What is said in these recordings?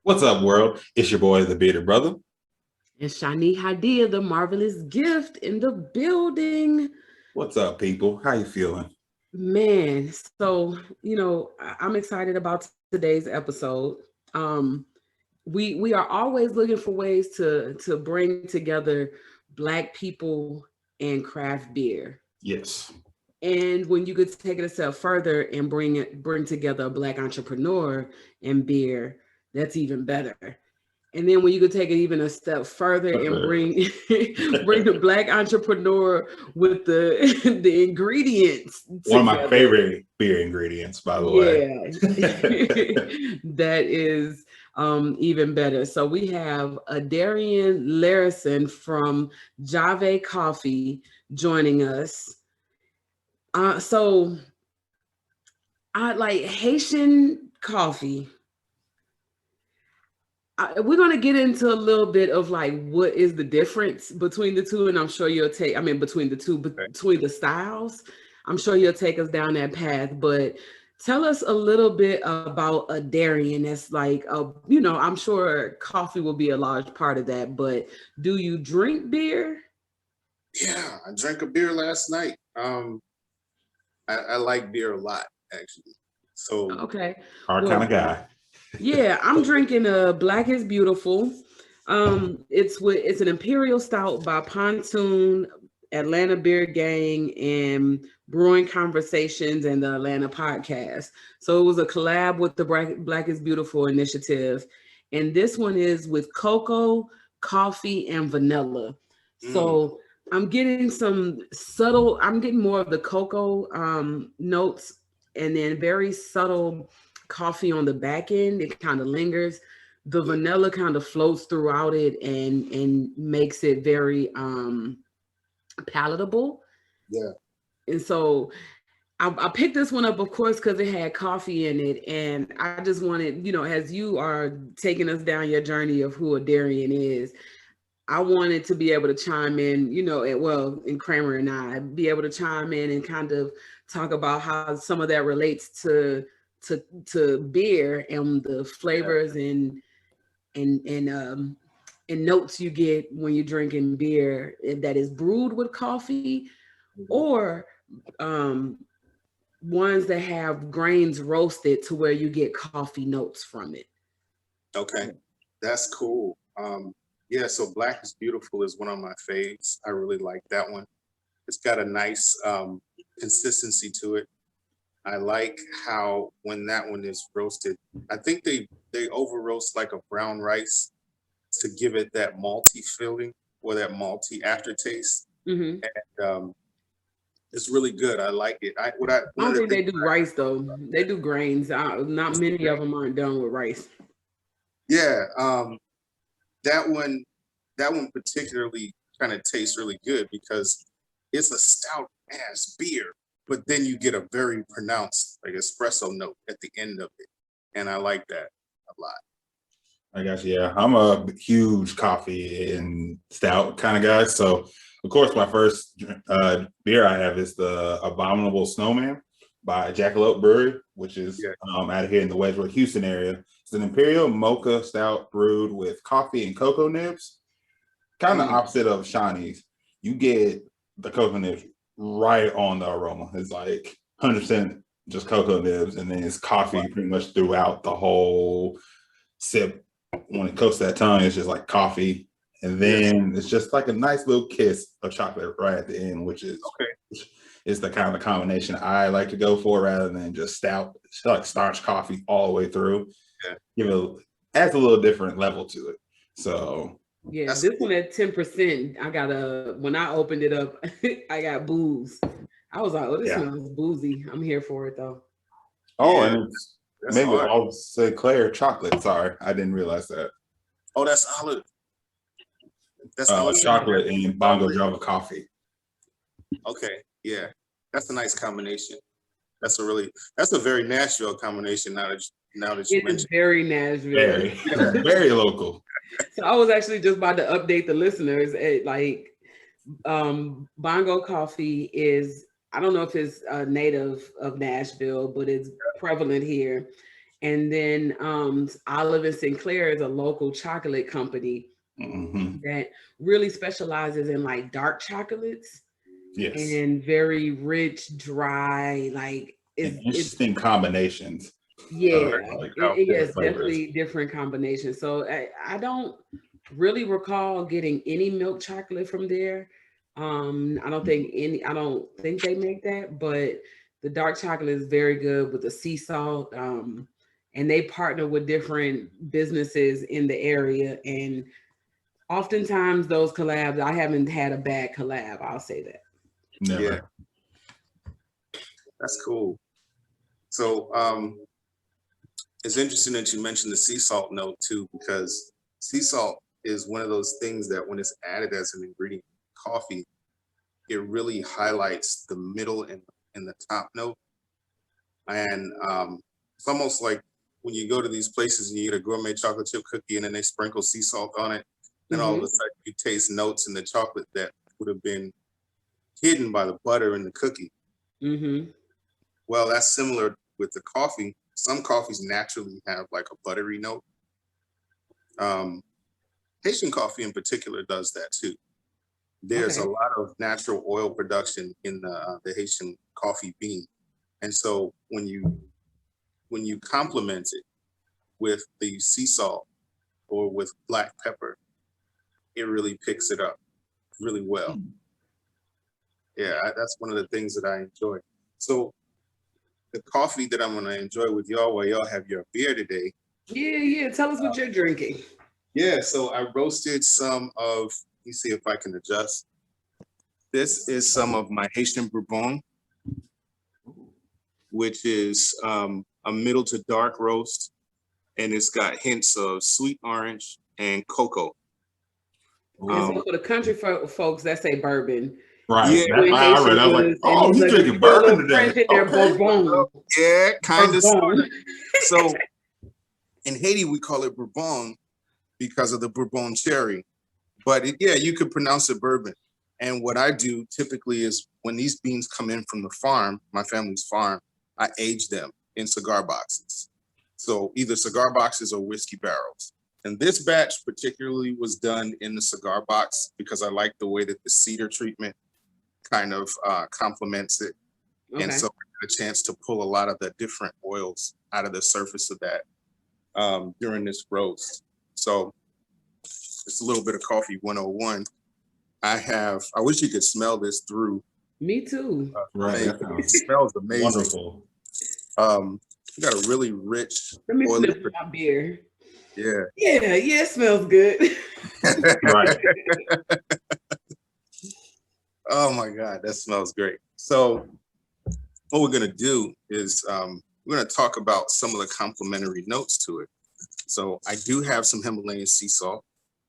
What's up, world? It's your boy, the Bearded Brother. And Shani Hadia, the marvelous gift in the building. What's up, people? How you feeling? Man, so I'm excited about today's episode. Um, we are always looking for ways to bring together Black people and craft beer. Yes. And when you could take it a step further and bring together a Black entrepreneur and beer, that's even better. And then when you could take it even a step further and bring bring the Black entrepreneur with the the ingredients One of my together. favorite beer ingredients, by the way. Yeah. That is even better. So we have Adarian Larison from Javae Coffee joining us. So I like Haitian coffee. We're going to get into a little bit of like what is the difference between the two, and I'm sure you'll take. I mean, between the two, between the styles. I'm sure you'll take us down that path. But tell us a little bit about a Darien. That's like I'm sure coffee will be a large part of that. But do you drink beer? Yeah, I drank a beer last night. I like beer a lot, actually. So Okay. Our kind Well, of guy. yeah, I'm drinking a Black is Beautiful. It's an imperial stout by Pontoon, Atlanta Beer Gang, and Brewing Conversations and the Atlanta Podcast. So it was a collab with the Black is Beautiful initiative, and this one is with cocoa, coffee, and vanilla. mm, So I'm getting some subtle. I'm getting more of the cocoa notes, and then very subtle coffee on the back end. It kind of lingers. The yeah, vanilla kind of floats throughout it and makes it very palatable. yeah, And so I picked this one up, of course, because it had coffee in it, and I just wanted, as you are taking us down your journey of who a Darian is, I wanted to be able to chime in, and Kramer and I be able to chime in and kind of talk about how some of that relates to beer and the yeah. flavors and notes you get when you're drinking beer that is brewed with coffee Mhm. or um, ones that have grains roasted to where you get coffee notes from it. Okay, that's cool. Yeah, so Black is Beautiful is one of my faves. I really like that one. It's got a nice consistency to it. I like how when that one is roasted, I think they over roast like a brown rice to give it that malty feeling or that malty aftertaste. Hmm. And it's really good. I like it. I what I I one don't of the think things they do rice though. They do grains. Not many of them aren't done with rice. yeah, that one that one particularly kind of tastes really good because it's a stout ass beer, but then you get a very pronounced like espresso note at the end of it, and I like that a lot. I guess, yeah. I'm a huge coffee and stout kind of guy. So, of course, my first beer I have is the Abominable Snowman by Jackalope Brewery, which is Yeah. out of here in the Wedgwood, Houston area. It's an imperial mocha stout brewed with coffee and cocoa nibs. Kind of Mm, opposite of Shawnee's. You get the cocoa nibs right on the aroma. It's like 100% just cocoa nibs, and then it's wow. coffee pretty much throughout the whole sip. When it coats that tongue, it's just like coffee, and Yes. then it's just like a nice little kiss of chocolate right at the end, which Okay. is the kind of combination I like to go for rather than just stout, it's like starch coffee all the way through. Yeah. Give it adds a little different level to it. So Yeah, That's this cool. one at 10%. I got when I opened it up, I got booze. I was like, oh, this yeah. smells boozy. I'm here for it though. Oh, Yeah. and it's That's maybe hard. all Sinclair chocolate. Sorry, I didn't realize that. Oh, that's olive. That's olive Chocolate Sinclair and Bongo chocolate. Java coffee. Okay. Yeah. That's a nice combination. That's a very Nashville combination now that you It is mentioned. very Nashville. Very, very local. So I was actually just about to update the listeners. Like Bongo Coffee is, I don't know if it's native of Nashville, but it's prevalent here. And then Olive and Sinclair is a local chocolate company that really specializes in like dark chocolates. Yes. And very rich, dry, like And it's interesting combinations. yeah, Like yes, flavors. definitely different combinations. So I don't really recall getting any milk chocolate from there. I don't think they make that, but the dark chocolate is very good with the sea salt. And they partner with different businesses in the area. And oftentimes those collabs, I haven't had a bad collab, I'll say that. Never. Yeah, that's cool. So it's interesting that you mentioned the sea salt note too, because sea salt is one of those things that when it's added as an ingredient in coffee, it really highlights the middle and the top note. And it's almost like when you go to these places and you get a gourmet chocolate chip cookie and then they sprinkle sea salt on it, then all of a sudden you taste notes in the chocolate that would have been hidden by the butter in the cookie. Well, that's similar with the coffee. Some coffees naturally have like a buttery note. Haitian coffee in particular does that too. There's a lot of natural oil production in the Haitian coffee bean. And so when you complement it with the sea salt or with black pepper, it really picks it up really well. Yeah, that's one of the things that I enjoy. So the coffee that I'm gonna enjoy with y'all while y'all have your beer today. Yeah. Tell us what you're drinking. Yeah, so I roasted some of, let me see if I can adjust. This is some of my Haitian Bourbon, which is a middle to dark roast, and it's got hints of sweet orange and cocoa. And so for the country folks that say bourbon. Right. Yeah, I read. I was like, oh, you drinking bourbon today? Okay. Bourbon. Yeah, kind of. Bourbon. So in Haiti, we call it Bourbon because of the Bourbon cherry. But yeah, you could pronounce it bourbon. And what I do typically is when these beans come in from the farm, my family's farm, I age them in cigar boxes. So either cigar boxes or whiskey barrels. And this batch particularly was done in the cigar box because I like the way that the cedar treatment kind of complements it. And so I had a chance to pull a lot of the different oils out of the surface of that during this roast. So it's a little bit of coffee 101. I wish you could smell this through. Me too. Right. It smells amazing. Wonderful. You got a really rich. Let me sniff my beer. Yeah. Yeah, it smells good. Right. Oh my God, that smells great. So what we're gonna do is we're gonna talk about some of the complementary notes to it. So I do have some Himalayan sea salt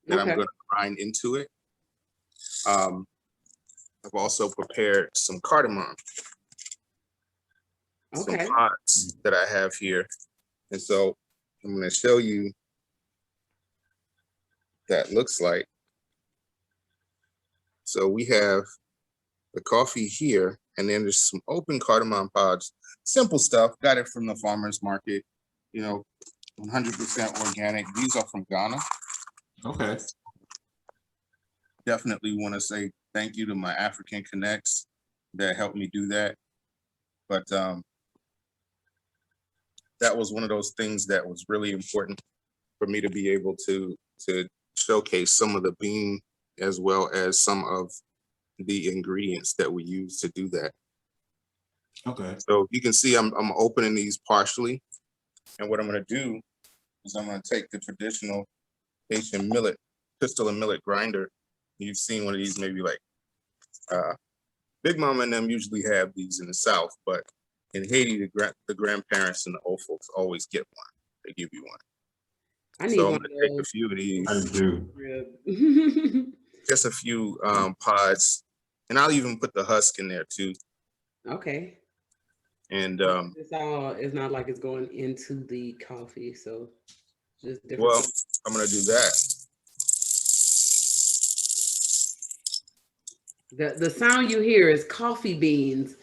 that I'm gonna grind into it. I've also prepared some cardamom, some pods that I have here. And so I'm gonna show you that looks like. So we have the coffee here, and then there's some open cardamom pods, simple stuff, got it from the farmer's market, 100% organic. These are from Ghana. Okay. Definitely want to say thank you to my African connects that helped me do that. But that was one of those things that was really important for me to be able to showcase some of the bean as well as some of the ingredients that we use to do that. Okay. So you can see I'm opening these partially. And what I'm going to do is I'm going to take the traditional Haitian millet, pistol and millet grinder. You've seen one of these maybe like Big Mama and them usually have these in the South, but in Haiti, the grandparents and the old folks always get one. They give you one. I need so one I'm going to take a few of these. I do. Just a few pods, and I'll even put the husk in there too. Okay. And it's all, it's not like it's going into the coffee, so just different. Well, I'm going to do that. The sound you hear is coffee beans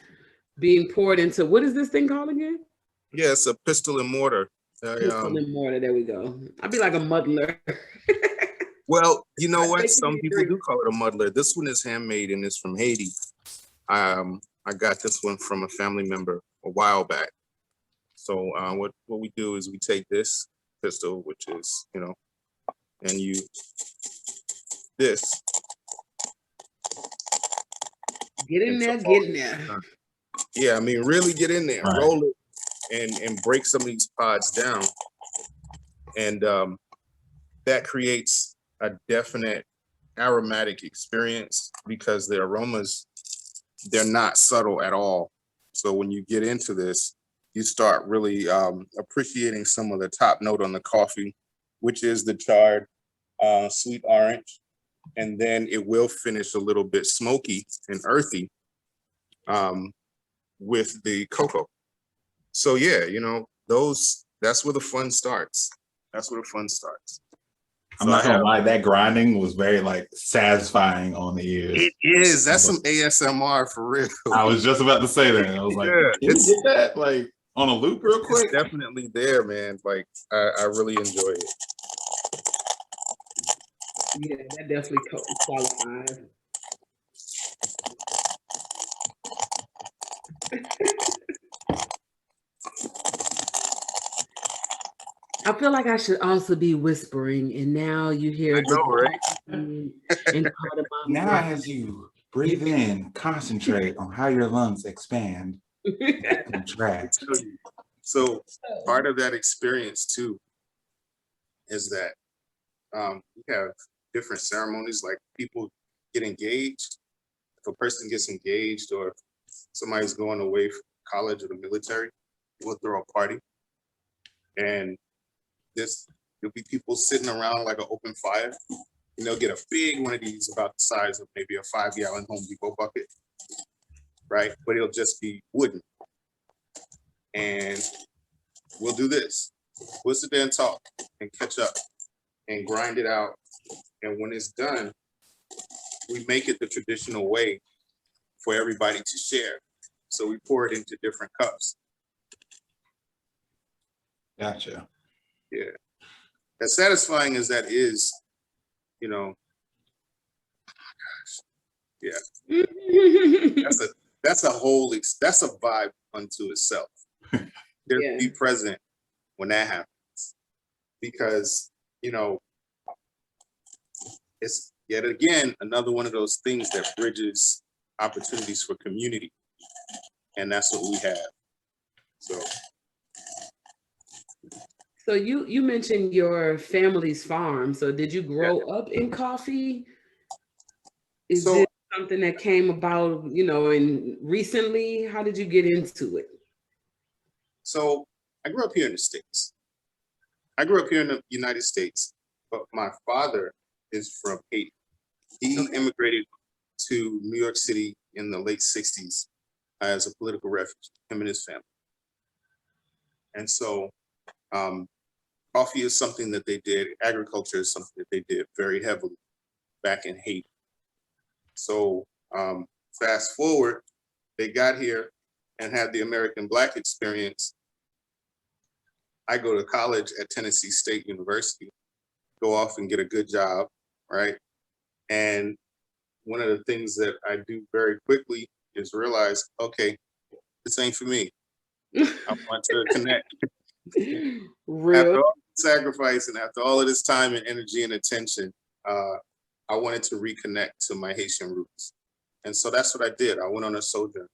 being poured into, what is this thing called again? Yeah, it's a pestle and mortar. Crystalline mortar. There we go. I'd be like a muddler. Well, you know what? Making Some me people do drink. call it a muddler. This one is handmade and it's from Haiti. I got this one from a family member a while back. So what we do is we take this pistol, which is, you know, and you this. Get in And there, so- get in there. Yeah, I mean, really get in there, Right. roll it, and break some of these pods down, and that creates a definite aromatic experience because the aromas, they're not subtle at all. So when you get into this, you start really appreciating some of the top note on the coffee, which is the charred sweet orange, and then it will finish a little bit smoky and earthy with the cocoa. So yeah, you know, that's where the fun starts. That's where the fun starts. I'm So not gonna lie, that grinding was very like satisfying on the ears. It is. That's some ASMR for real. I was just about to say that. I was like, Yeah, can you get that like on a loop real quick? It's definitely there, man. Like I really enjoy it. Yeah, that definitely qualifies. I feel like I should also be whispering, and now you hear I know, right? and cardamom. Now as you breathe in, concentrate on how your lungs expand and contract. I tell you. So part of that experience too is that we have different ceremonies, like people get engaged. If a person gets engaged or if somebody's going away from college or the military, we'll throw a party. And there'll be people sitting around like an open fire. And they'll get a big one of these about the size of maybe a 5-gallon Home Depot bucket, right? But it'll just be wooden. And we'll do this. We'll sit there and talk and catch up and grind it out. And when it's done, we make it the traditional way for everybody to share. So we pour it into different cups. Gotcha. Yeah. As satisfying as that is, you know, yeah, that's a whole, that's a vibe unto itself. Yeah. Be present when that happens, because, you know, it's yet again another one of those things that bridges opportunities for community, and that's what we have. So you mentioned your family's farm. So did you grow up in coffee? Is So- it something that came about, you know, and recently? How did you get into it? So I grew up here in the States. I grew up here in the United States, but my father is from Haiti. He immigrated to New York City in the late 60s as a political refugee, him and his family. And so coffee is something that they did, agriculture is something that they did very heavily back in Haiti. So fast forward, they got here and had the American Black experience. I go to college at Tennessee State University, go off and get a good job, right? And one of the things that I do very quickly is realize, okay, this ain't for me. I want to connect. Real. After all the sacrifice and after all of this time and energy and attention, I wanted to reconnect to my Haitian roots. And so that's what I did. I went on a sojourn.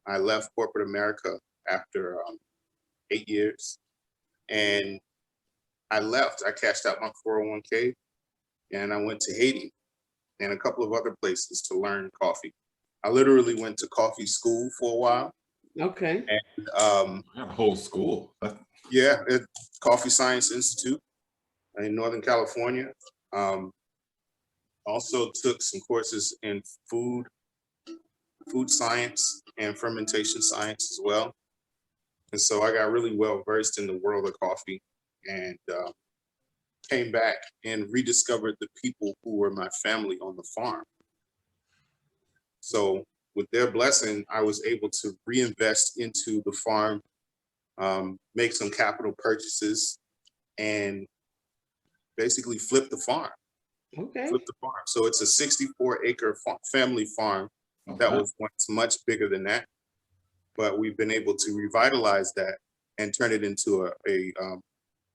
I left corporate America after 8 years. And I left, I cashed out my 401k and I went to Haiti and a couple of other places to learn coffee. I literally went to coffee school for a while. Okay. And a whole school. yeah, Coffee Science Institute in Northern California. Also took some courses in food science and fermentation science as well. And so I got really well versed in the world of coffee and came back and rediscovered the people who were my family on the farm. So with their blessing, I was able to reinvest into the farm make some capital purchases, and basically flip the farm. Okay. Flip the farm. So it's a 64-acre family farm that was once much bigger than that, but we've been able to revitalize that and turn it into a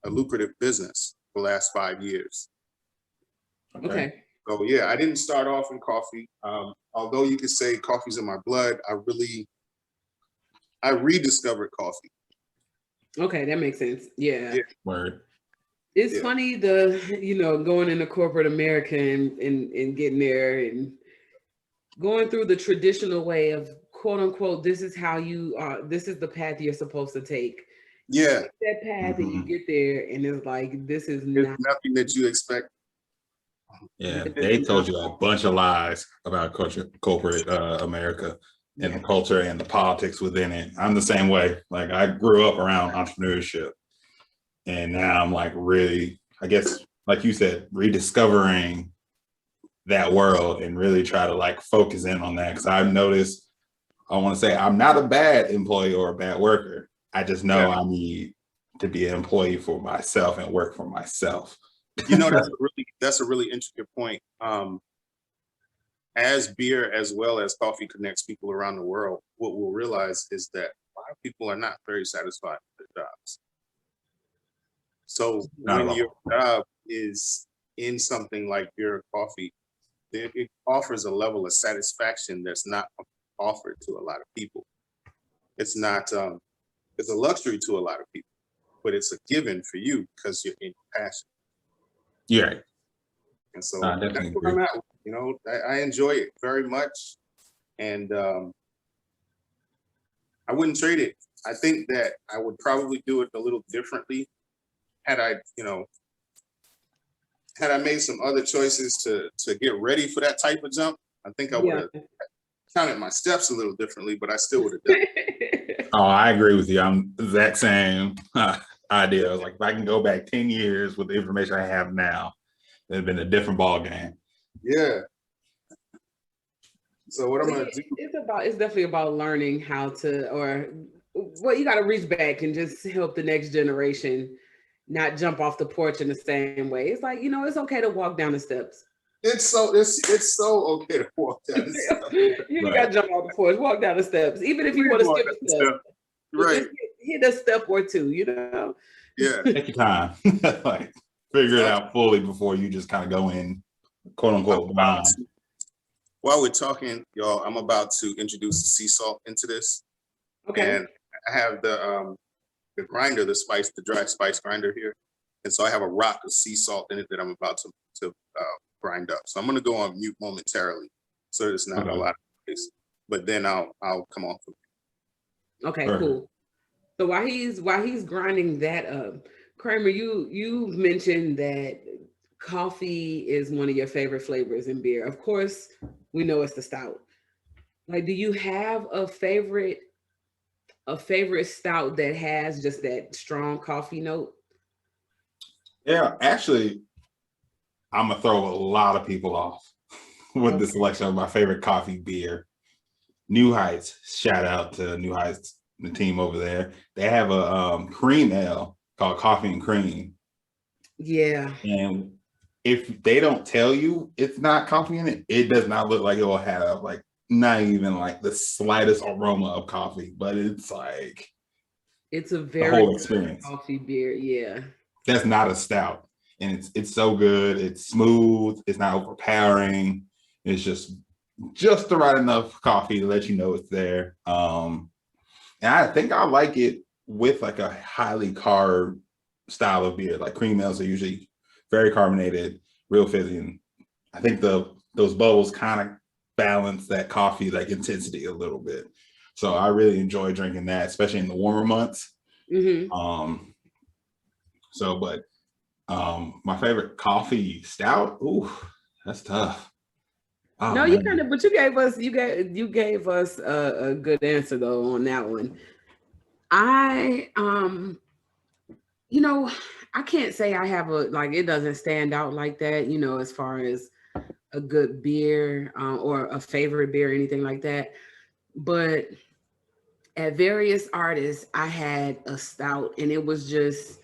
lucrative business for the last 5 years. Okay. So yeah, I didn't start off in coffee. Although you could say coffee's in my blood, I rediscovered coffee. Okay, that makes sense. Yeah. Word. It's funny going into corporate America and getting there and going through the traditional way of quote unquote, this is how this is the path you're supposed to take. Yeah. That path and you get there and it's like, this is not nothing that you expect. Yeah, they told you a bunch of lies about corporate America and the culture and the politics within it. I'm the same way. Like I grew up around entrepreneurship, and now I'm like really, I guess, like you said, rediscovering that world and really try to like focus in on that. Because I've noticed, I want to say I'm not a bad employee or a bad worker. I just know I need to be an employee for myself and work for myself. That's a really intricate point. As beer as well as coffee connects people around the world, what we'll realize is that a lot of people are not very satisfied with their jobs. So when your job is in something like beer or coffee, it offers a level of satisfaction that's not offered to a lot of people. It's not, it's a luxury to a lot of people, but it's a given for you because you're in passion. Yeah. And so that's where I'm at. You know, I enjoy it very much. And I wouldn't trade it. I think that I would probably do it a little differently had I made some other choices to get ready for that type of jump. I think I would have counted my steps a little differently, but I still would have done it. Oh, I agree with you. I'm the exact same idea. I was like, if I can go back 10 years with the information I have now, it'd been a different ball game. Yeah. So what I'm gonna do? It's definitely about learning how to, you got to reach back and just help the next generation not jump off the porch in the same way. It's like, it's okay to walk down the steps. It's so okay to walk down the steps. You got to jump off the porch, walk down the steps, even if you want to skip a step. Right. Hit a step or two, Yeah. Take your time. Like figure it out fully before you just kind of go in, quote unquote, blind. While we're talking, y'all, I'm about to introduce the sea salt into this. Okay. And I have the grinder, the dry spice grinder here. And so I have a rock of sea salt in it that I'm about to grind up. So I'm going to go on mute momentarily, so there's not a lot of space. But then I'll come off of it. Okay, cool. So while he's grinding that up, Kramer, you mentioned that coffee is one of your favorite flavors in beer. Of course, we know it's the stout. Like, do you have a favorite stout that has just that strong coffee note? Yeah, actually, I'm gonna throw a lot of people off with the selection of my favorite coffee beer. New Heights, shout out to New Heights, the team over there. They have a cream ale called Coffee and Cream. Yeah. And if they don't tell you it's not coffee in it, it does not look like it will have like not even like the slightest aroma of coffee, but it's like it's a very whole experience. Coffee beer, yeah. That's not a stout, and it's so good. It's smooth. It's not overpowering. It's just the right enough coffee to let you know it's there. And I think I like it with like a highly carb style of beer. Like cream ales are usually very carbonated, real fizzy, and I think those bubbles kind of balance that coffee like intensity a little bit. So I really enjoy drinking that, especially in the warmer months. Mm-hmm. My favorite coffee stout, ooh, that's tough. Oh, no, man. But you gave us a good answer though on that one. I can't say I have it doesn't stand out like that, as far as a good beer or a favorite beer or anything like that. But at various artists, I had a stout, and it was just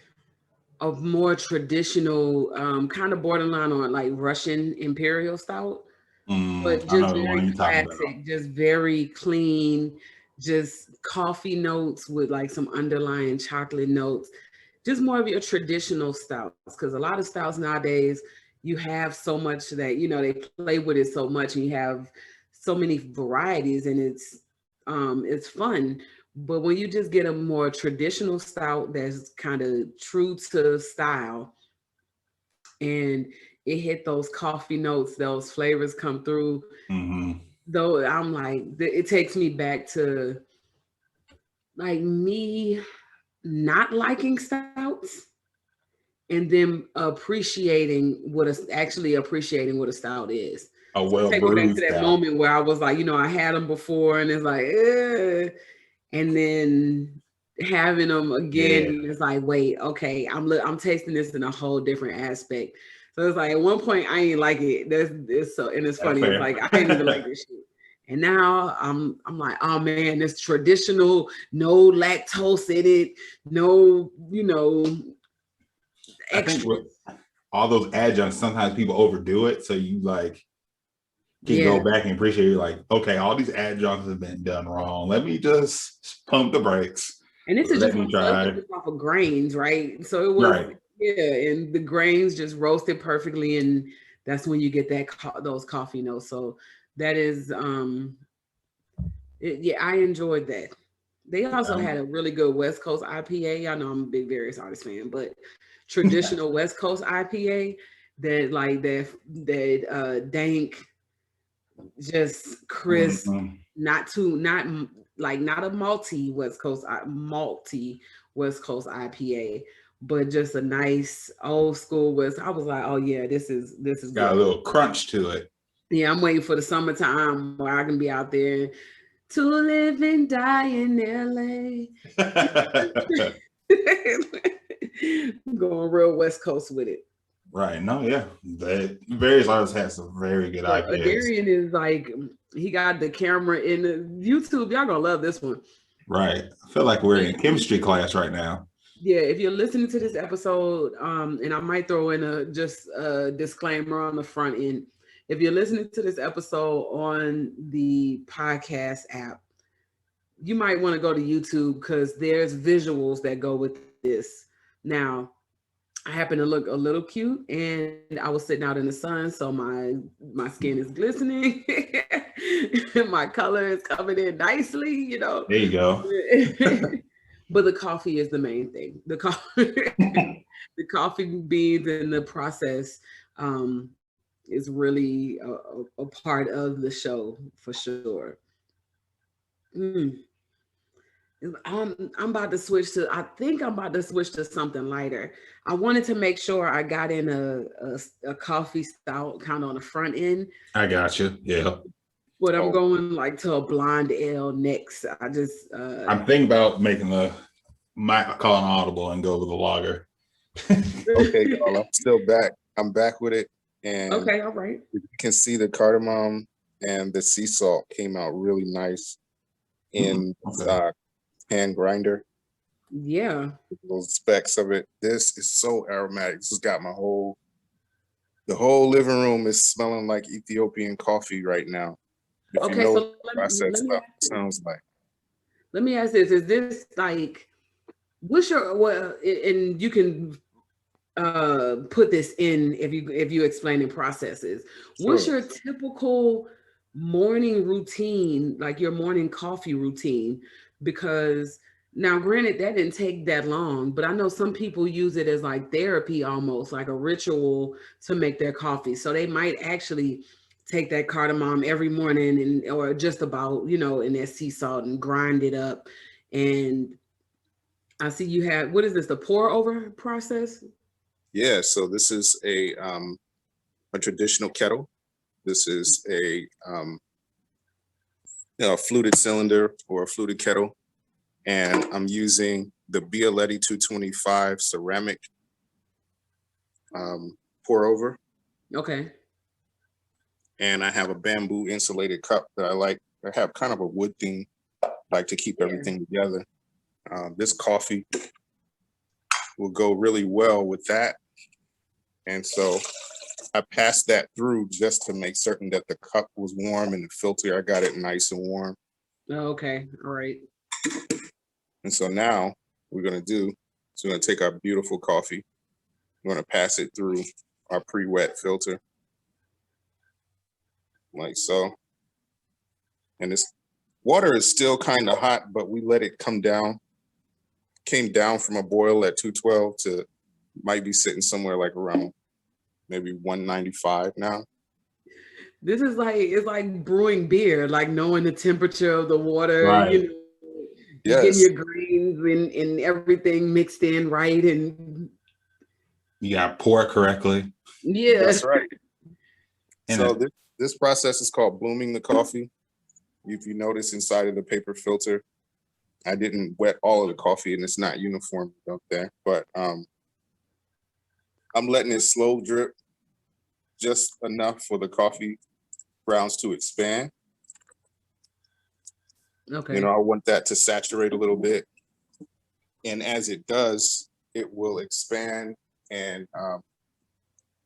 a more traditional, kind of borderline on like Russian imperial stout, but I just know the one very you're talking about. classic, just very clean, just coffee notes with like some underlying chocolate notes, just more of your traditional stouts. Because a lot of stouts nowadays, you have so much that they play with it so much, and you have so many varieties, and it's fun. But when you just get a more traditional stout that's kind of true to style, and it hit those coffee notes, those flavors come through, Mm-hmm. though I'm like, it takes me back to like me not liking stouts, and then actually appreciating what a stout is. A So it well take me back brewed to that stout. moment where I was like, I had them before, and it's like, and then having them Yeah, again, it's like, wait, okay, I'm tasting this in a whole different aspect. So it's like at one point I ain't like it. It's so, and it's that's funny. It's fair. like I ain't even like this shit. And now I'm like, oh man, this traditional, no lactose in it, no, I think extra. with all those adjuncts, sometimes people overdo it. So you like can Yeah. go back and appreciate you're like, okay, all these adjuncts have been done wrong. Let me just pump the brakes. And this is Let just me so it was try. just off of grains, right? So it was, Right. yeah, and the grains just roasted perfectly, and that's when you get those coffee notes. So that is, yeah, I enjoyed that. They also had a really good West Coast IPA. I know I'm a big Various Artists fan, but traditional West Coast IPA that like dank, just crisp, Mhm. not a malty West Coast IPA, but just a nice old school West. I was like, oh yeah, this is Got a good. little crunch to it. Yeah, I'm waiting for the summertime where I can be out there to live and die in LA. Going real West Coast with it. Right. No, yeah. The various artists have some very good So IPAs. Adarian is like, he got the camera in the YouTube. Y'all gonna love this one. Right. I feel like we're in chemistry class right now. Yeah, if you're listening to this episode, and I might throw in a disclaimer on the front end. If you're listening to this episode on the podcast app, you might want to go to YouTube because there's visuals that go with this. Now, I happen to look a little cute, and I was sitting out in the sun, so my skin is glistening. My color is coming in nicely, There you go. But the coffee is the main thing. The coffee beans and the process is really a part of the show for sure. Mm. I'm about to switch to. I think I'm about to switch to something lighter. I wanted to make sure I got in a coffee stout kind of on the front end, I got you. Yeah. but I'm Oh, going like to a blonde ale next. I just I'm thinking about making my call an audible and go with a lager. okay, y'all. I'm still back. I'm back with it, and okay, all right. you can see the cardamom and the sea salt came out really nice in Okay. hand grinder. Yeah. Those specks of it. This is so aromatic. This has got the whole living room is smelling like Ethiopian coffee right now. If you Okay, know what so the process let me stuff ask this. sounds like. Let me ask this: is this like what's your well? And you can put this in if you explain in processes. What's Sure. your typical morning routine, like your morning coffee routine? Because now granted that didn't take that long, but I know some people use it as like therapy, almost like a ritual to make their coffee, so they might actually take that cardamom every morning, and or just about, in that sea salt, and grind it up. And I see you have, what is this, the pour over process? Yeah, so this is a traditional kettle. This is a fluted cylinder or a fluted kettle, and I'm using the Bialetti 225 ceramic pour over, Okay. and I have a bamboo insulated cup that I like. I have kind of a wood theme, like to keep everything together. This coffee will go really well with that. And so I passed that through just to make certain that the cup was warm and the filter, I got it nice and warm. Oh, okay, all right. And so now we're gonna do, so we're gonna take our beautiful coffee, we're gonna pass it through our pre-wet filter, like so. And this water is still kind of hot, but we let it come down. Came down from a boil at 212 to might be sitting somewhere like around maybe 195 now. This is like, it's like brewing beer, like knowing the temperature of the water, Right. you know, Yes. getting your grains and everything mixed in right. And You got to pour it correctly. yeah. That's right. And So this process is called blooming the coffee. If you notice inside of the paper filter, I didn't wet all of the coffee and it's not uniform up there, but I'm letting it slow drip just enough for the coffee grounds to expand. Okay. You know, I want that to saturate a little bit. And as it does, it will expand and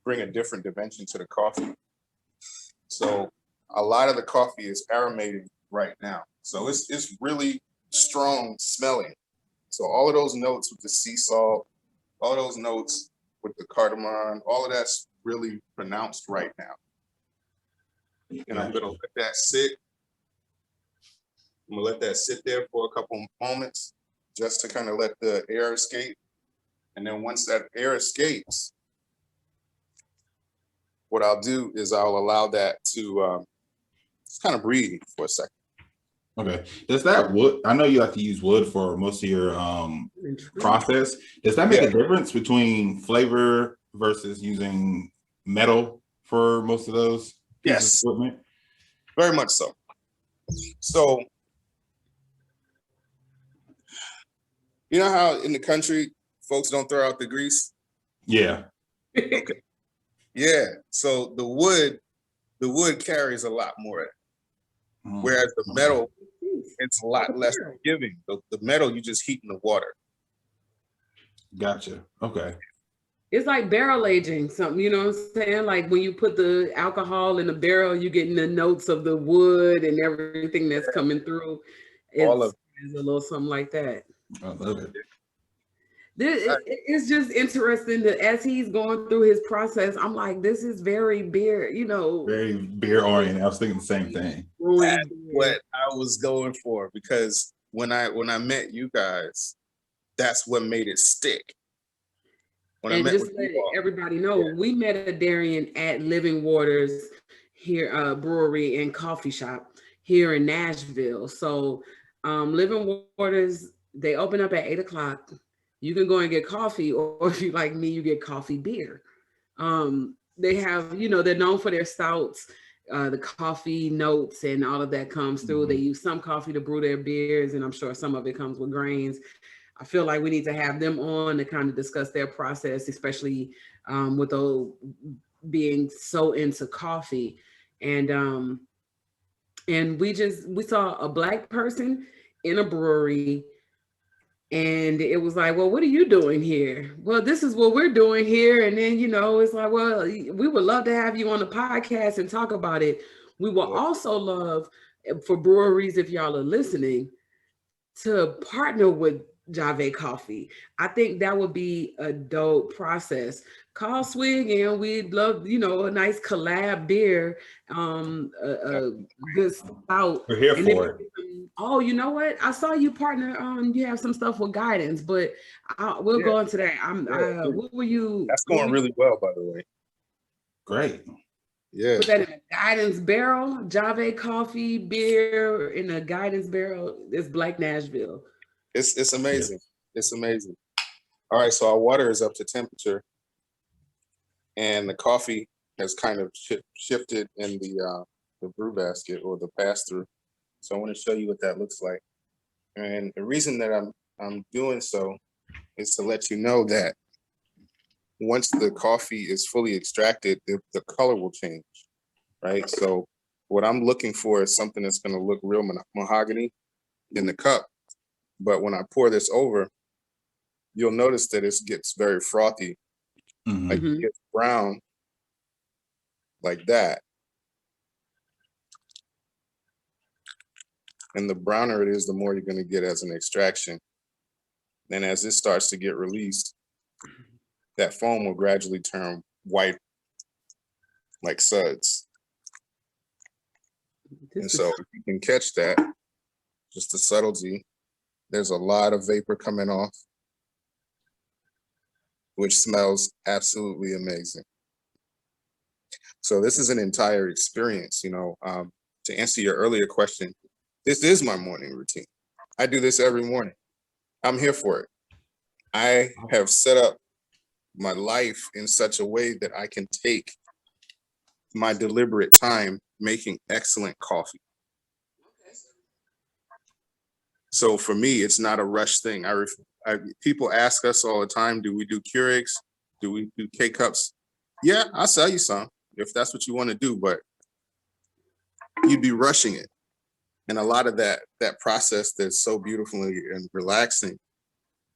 bring a different dimension to the coffee. So a lot of the coffee is aromating right now. So it's really strong smelling. So all of those notes with the sea salt, all those notes with the cardamom, all of that's really pronounced right now. And I'm gonna let that sit. I'm gonna let that sit there for a couple moments just to kind of let the air escape. And then once that air escapes, what I'll do is I'll allow that to just kind of breathe for a second. Okay. Does that wood, I know you like to use wood for most of your process. Does that make a difference between flavor versus using metal for most of those pieces of equipment? Very much so. So, you know how in the country, folks don't throw out the grease? Yeah. Okay. Yeah. So the wood carries a lot more. Whereas the metal, it's a lot less forgiving. The metal, you just heat in the water. Gotcha. Okay. It's like barrel aging something, you know what I'm saying? Like when you put the alcohol in the barrel, you're getting the notes of the wood and everything that's coming through. It's a little something like that. I love it. It's just interesting that as he's going through his process, I'm like, this is very beer, you know. Very beer oriented. I was thinking the same thing. That's what I was going for, because when I met you guys, that's what made it stick. When and just let everybody know, we met Adarian at Living Waters here, brewery and coffee shop here in Nashville. So Living Waters, they open up at 8 o'clock. You can go and get coffee, or if you like me, you get coffee beer. They have, you know, they're known for their stouts, the coffee notes and all of that comes through. They use some coffee to brew their beers, and I'm sure some of it comes with grains. I feel like we need to have them on to kind of discuss their process, especially with those being so into coffee. And we saw a Black person in a brewery, and it was like, well, what are you doing here? Well, this is what we're doing here. And then, you know, it's like, well, we would love to have you on the podcast and talk about it. We will also love for breweries, if y'all are listening, to partner with Javae Coffee. I think that would be a dope process. Call Swig and we'd love, you know, a nice collab beer, a good stout. We're here for it. Oh, you know what? I saw you partner. You have some stuff with Guidance, but we'll go into that. What were you? That's going really well, by the way. Great. Yeah. Put that in a Guidance barrel. Javae Coffee beer in a Guidance barrel. It's Black Nashville. It's amazing. Yeah. It's amazing. All right, so our water is up to temperature, and the coffee has kind of shifted in the brew basket or the pass-through. So I want to show you what that looks like. And the reason that I'm doing so is to let you know that once the coffee is fully extracted, the color will change, right? So what I'm looking for is something that's going to look real mahogany in the cup. But when I pour this over, you'll notice that it gets very frothy. Like Mhm. it gets brown like that. And the browner it is, the more you're going to get as an extraction. And as this starts to get released, that foam will gradually turn white like suds. And This so is if you can catch that, just the subtlety, there's a lot of vapor coming off, which smells absolutely amazing. So this is an entire experience, to answer your earlier question, this is my morning routine. I do this every morning. I'm here for it. I have set up my life in such a way that I can take my deliberate time making excellent coffee. So for me, it's not a rush thing. People ask us all the time, do we do Keurigs? Do we do K-Cups? Yeah, I'll sell you some if that's what you want to do, but you'd be rushing it. And a lot of that process that's so beautifully and relaxing,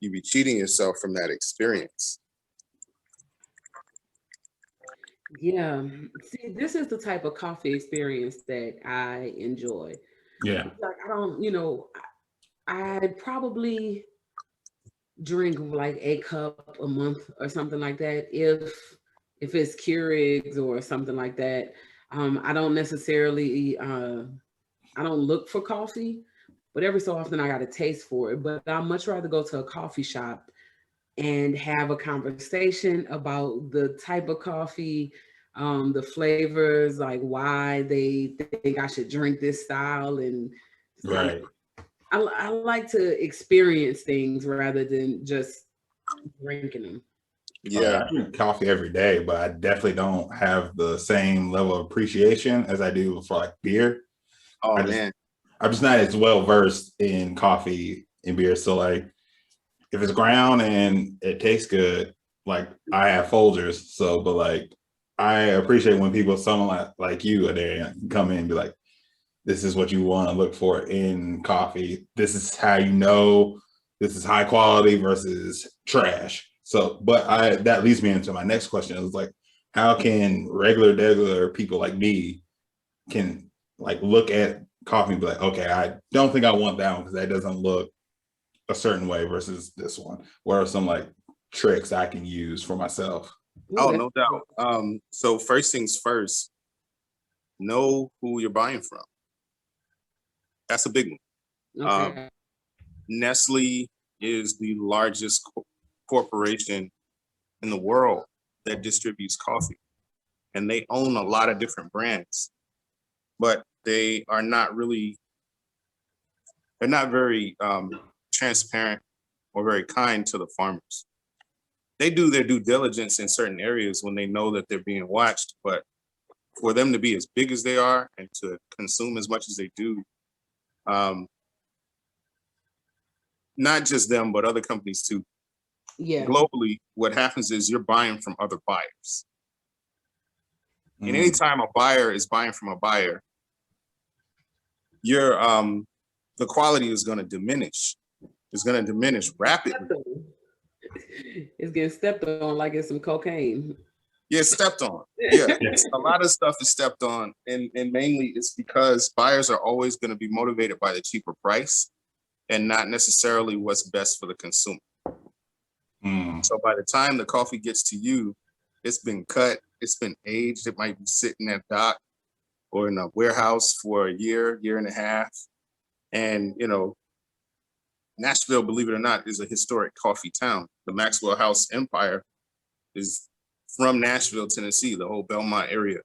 you'd be cheating yourself from that experience. yeah. See, this is the type of coffee experience that I enjoy. Yeah. Like I don't, I probably drink like a cup a month or something like that. If it's Keurigs or something like that, I don't necessarily I don't look for coffee, but every so often I got a taste for it. But I'd much rather go to a coffee shop and have a conversation about the type of coffee, the flavors, like why they think I should drink this style, and like Right. I like to experience things rather than just drinking them. Yeah. I drink coffee every day, but I definitely don't have the same level of appreciation as I do for like beer. Oh, I just, man. I'm just not as well versed in coffee and beer. So like if it's ground and it tastes good, like I have Folgers. So, but like I appreciate when people, someone like you, Adarian, come in and be like, this is what you want to look for in coffee. This is how you know this is high quality versus trash. So, but that leads me into my next question. Is like, how can regular people like me can like look at coffee and be like, okay, I don't think I want that one because that doesn't look a certain way versus this one. What are some like tricks I can use for myself? Ooh, Oh, that's no doubt. So first things first, know who you're buying from. That's a big one. okay. Nestle is the largest corporation in the world that distributes coffee, and they own a lot of different brands, but they are not really, they're not very transparent or very kind to the farmers. They do their due diligence in certain areas when they know that they're being watched, but for them to be as big as they are and to consume as much as they do, not just them, but other companies too. Yeah. Globally, what happens is you're buying from other buyers. And Mm. anytime a buyer is buying from a buyer, your the quality is going to diminish. It's going to diminish rapidly. It's getting stepped on like it's some cocaine. Yeah, stepped on. Yeah, a lot of stuff is stepped on, and mainly it's because buyers are always going to be motivated by the cheaper price and not necessarily what's best for the consumer. Mm. So by the time the coffee gets to you, it's been cut, it's been aged, it might be sitting at dock or in a warehouse for a year and a half. And, Nashville, believe it or not, is a historic coffee town. The Maxwell House empire is from Nashville, Tennessee, the whole Belmont area.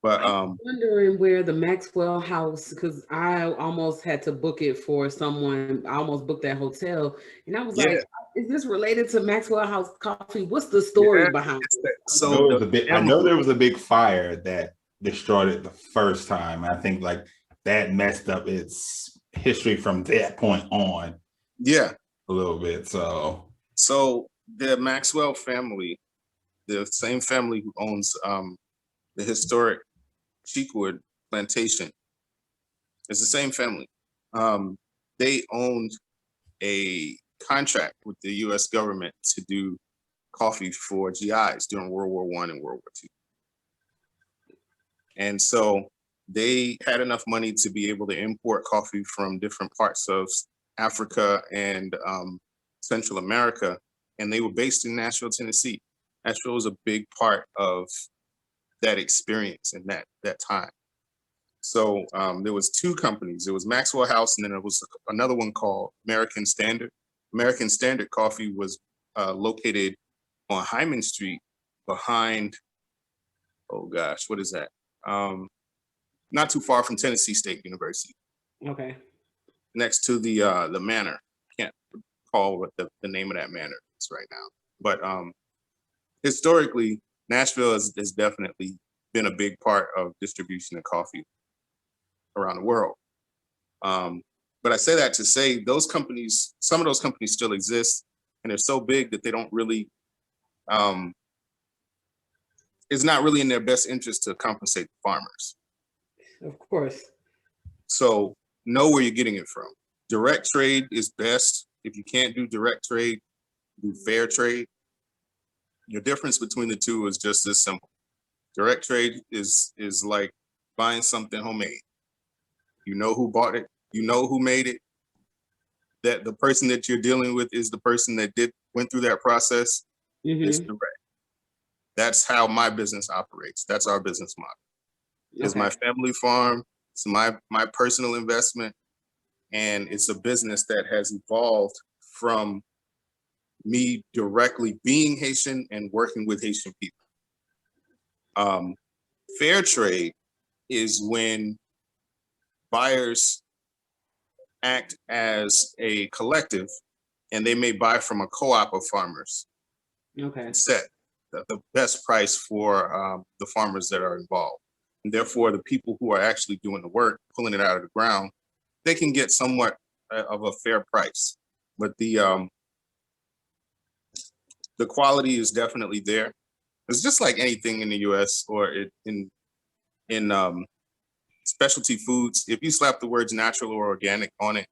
But I'm wondering where the Maxwell House, because I almost had to book it for someone. I almost booked that hotel, and I was yeah, like, "Is this related to Maxwell House Coffee? What's the story yeah, behind it's it?" that. I know, So I know there was a big fire that destroyed it the first time. I think like that messed up its history from that point on yeah, a little bit. so the Maxwell family, the same family who owns the historic Cheekwood plantation, is the same family. they owned a contract with the U.S. government to do coffee for GIs during World War I and World War II. And so they had enough money to be able to import coffee from different parts of Africa and Central America. And they were based in Nashville, Tennessee. Nashville was a big part of that experience and that time. So there was two companies. It was Maxwell House, and then there was another one called American Standard. American Standard Coffee was located on Hyman Street behind, oh gosh, what is that? Not too far from Tennessee State University. Okay. Next to the manor. Can't recall what the name of that manor is right now. But historically, Nashville has definitely been a big part of distribution of coffee around the world. But I say that to say those companies, some of those companies still exist, and they're so big that they don't really, it's not really in their best interest to compensate the farmers. Of course. So know where you're getting it from. Direct trade is best. If you can't do direct trade, do fair trade. The difference between the two is just this simple. Direct trade is like buying something homemade. You know who bought it. You know who made it. That the person that you're dealing with is the person that went through that process. Mm-hmm. It's direct. That's how my business operates. That's our business model. It's my family farm. It's my personal investment. And it's a business that has evolved from me directly being Haitian and working with Haitian people. Fair trade is when buyers act as a collective and they may buy from a co-op of farmers. Okay. Set the best price for the farmers that are involved. And therefore, the people who are actually doing the work, pulling it out of the ground, they can get somewhat of a fair price. But the quality is definitely there. It's just like anything in the U.S. or in specialty foods. If you slap the words natural or organic on it,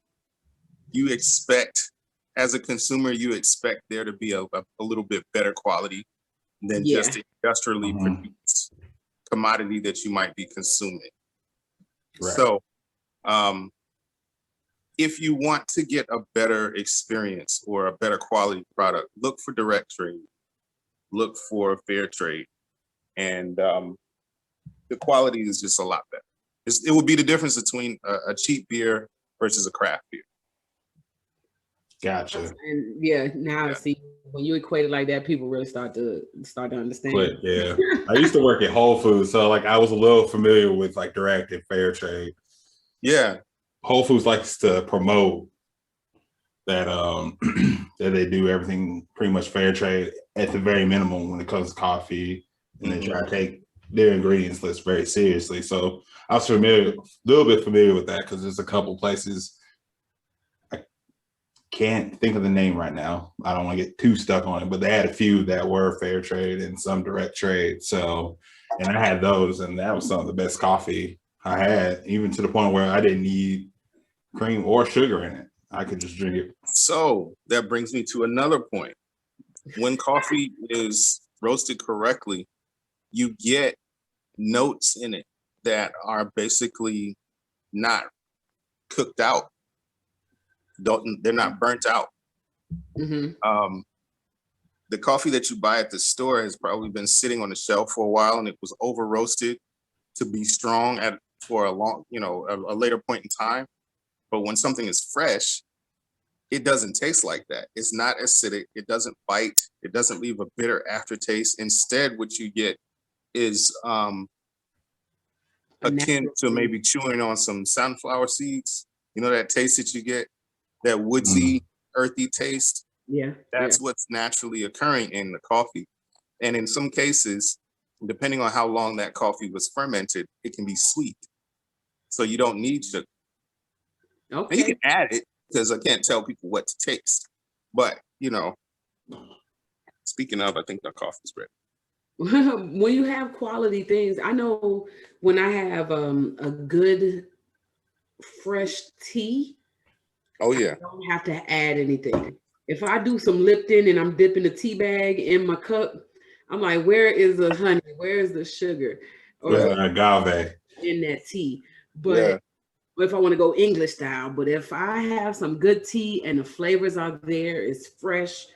you expect, as a consumer, you expect there to be a little bit better quality than just the industrially produced commodity that you might be consuming. Right. So if you want to get a better experience or a better quality product, look for direct trade, look for fair trade, and the quality is just a lot better. It would be the difference between a cheap beer versus a craft beer. Gotcha. And now I see when you equate it like that, people really start to understand. Yeah. I used to work at Whole Foods, so like I was a little familiar with like direct and fair trade. Yeah. Whole Foods likes to promote that that they do everything pretty much fair trade at the very minimum when it comes to coffee, and they try to take their ingredients list very seriously. So I was a little bit familiar with that because there's a couple places. I can't think of the name right now. I don't want to get too stuck on it, but they had a few that were fair trade and some direct trade. So, and I had those, and that was some of the best coffee I had, even to the point where I didn't need cream or sugar in it. I could just drink it. So that brings me to another point. When coffee is roasted correctly, you get notes in it that are basically not cooked out. They're not burnt out. Mm-hmm. The coffee that you buy at the store has probably been sitting on the shelf for a while, and it was over roasted to be strong for a long, a later point in time. But when something is fresh, it doesn't taste like that. It's not acidic. It doesn't bite. It doesn't leave a bitter aftertaste. Instead, what you get is akin to maybe chewing on some sunflower seeds. You know that taste that you get, that woodsy, earthy taste? Yeah. That's what's naturally occurring in the coffee. And in some cases, depending on how long that coffee was fermented, it can be sweet. So you don't need sugar. Okay. And you can add it, because I can't tell people what to taste. But, speaking of, I think the coffee's ready. When you have quality things, I know when I have a good fresh tea, Oh yeah. I don't have to add anything. If I do some Lipton and I'm dipping the tea bag in my cup, I'm like, where is the honey? Where is the sugar? With Or agave. in that tea. Yeah. But if I want to go English style, but if I have some good tea and the flavors are there, it's fresh,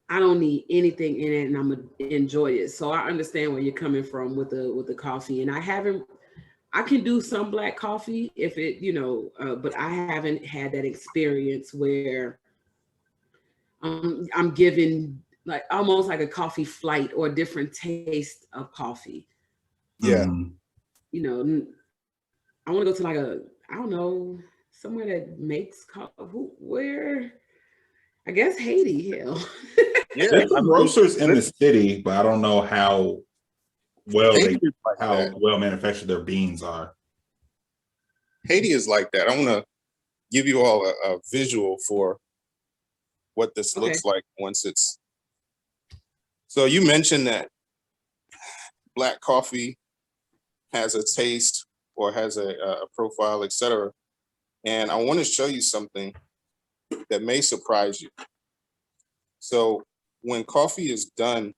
I don't need anything in it and I'm gonna enjoy it. So I understand where you're coming from with the coffee. And I can do some black coffee if it, but I haven't had that experience where I'm given like almost like a coffee flight or a different taste of coffee. Yeah. You know, I want to go to like I don't know, somewhere that makes where I guess Haiti, hell. Yeah. There's some roasters in the city, but I don't know how Haiti is like how that. well manufactured their beans are. Haiti is like that. I want to give you all a visual for what this looks like once it's. So you mentioned that black coffee has a taste or has a profile, etc. And I want to show you something that may surprise you. So when coffee is done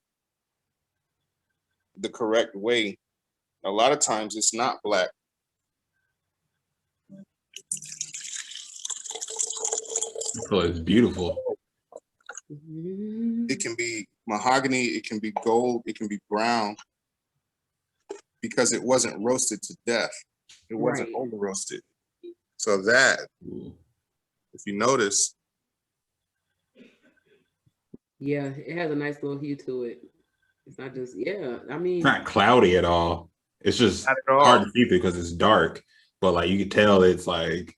the correct way, a lot of times it's not black. So it's beautiful. It can be mahogany, it can be gold, it can be brown, because it wasn't roasted to death. It wasn't over roasted. So that, if you notice. Yeah, it has a nice little hue to it. It's not just, I mean. It's not cloudy at all. It's just hard to see through because it's dark. But like you can tell it's like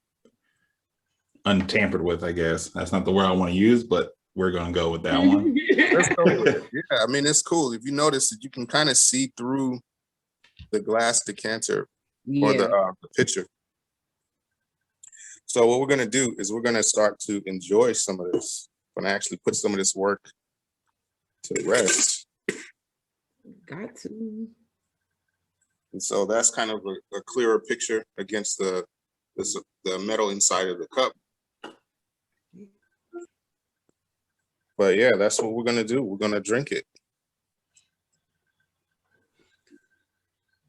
untampered with, I guess. That's not the word I want to use, but we're going to go with that one. Let's go with it. Yeah, I mean, it's cool. If you notice that you can kind of see through the glass decanter or the pitcher. So what we're going to do is we're going to start to enjoy some of this. I'm going to actually put some of this work to rest. Got to. And so that's kind of a clearer picture against the metal inside of the cup. But yeah, that's what we're going to do. We're going to drink it.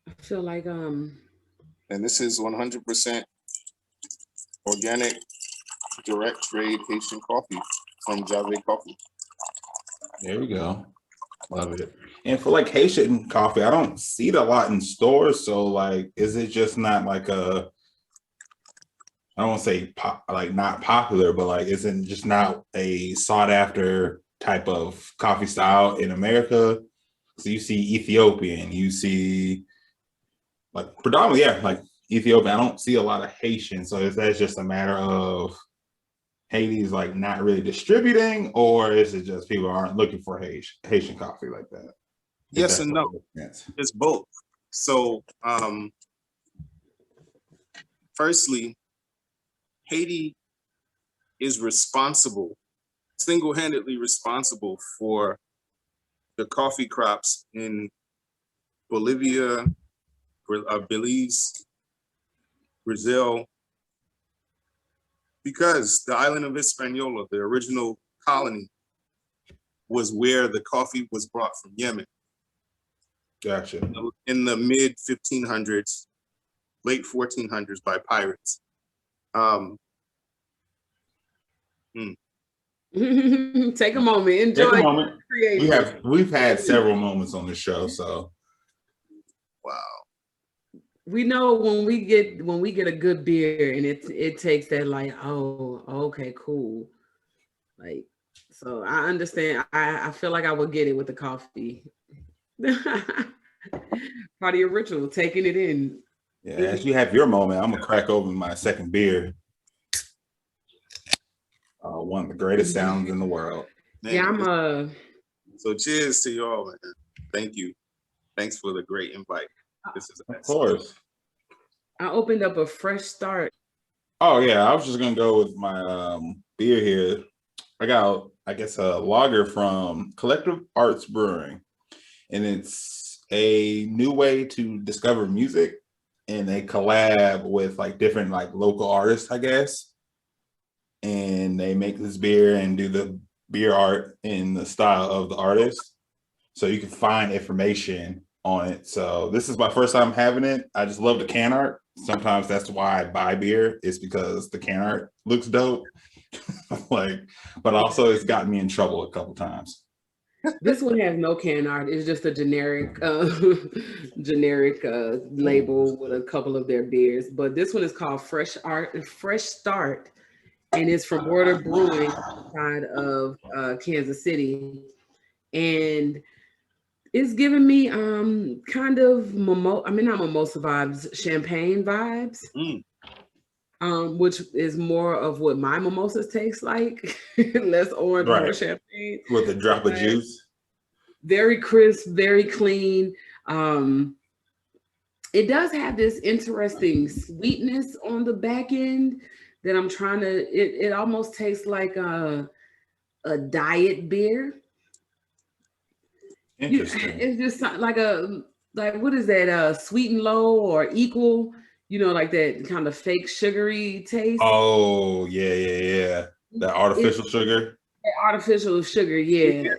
I feel like and this is 100% organic, direct trade Haitian coffee from Javae Coffee. There we go. Love it. And for like Haitian coffee, I don't see it a lot in stores. So like, is it just not like I don't want to say like not popular, but like, isn't just not a sought after type of coffee style in America? So you see Ethiopian, you see like predominantly, like Ethiopian. I don't see a lot of Haitian. So is that just a matter of Haiti's like not really distributing, or is it just people aren't looking for Haitian coffee like that? Yes and no. It's both. So firstly, Haiti is single-handedly responsible for the coffee crops in Bolivia, Belize, Brazil, because the island of Hispaniola, the original colony, was where the coffee was brought from Yemen. Gotcha. In the mid 1500s, late 1400s by pirates. Take a moment, enjoy. Take a moment. We've had several moments on the show, so wow. We know when we get a good beer and it takes that like, oh, okay, cool. Like, so I understand. I feel like I would get it with the coffee. Part of your ritual, taking it in. Yeah, as you have your moment, I'm gonna crack open my second beer. One of the greatest sounds in the world. Man, yeah, so cheers to y'all, man. Thank you. Thanks for the great invite. This is of course. I opened up a fresh start. Oh yeah, I was just gonna go with my beer here. I got, I guess, a lager from Collective Arts Brewing, and it's a new way to discover music, and they collab with like different like local artists, I guess. and they make this beer and do the beer art in the style of the artist. So you can find information on it. So this is my first time having it. I just love the can art. Sometimes that's why I buy beer, is because the can art looks dope. Like, but also it's gotten me in trouble a couple times. This one has no can art. It's just a generic label with a couple of their beers. But this one is called Fresh Start, and it's from Border Brewing side of Kansas City. And it's giving me kind of not mimosa vibes, champagne vibes. Which is more of what my mimosas taste like. Less orange, more champagne. With a drop of juice. Very crisp, very clean. It does have this interesting sweetness on the back end that I'm trying to, it almost tastes like a diet beer. Interesting. It's just like what is that? Sweet and low or equal? Like that kind of fake sugary taste. Oh, yeah. That artificial sugar. Artificial sugar, yeah.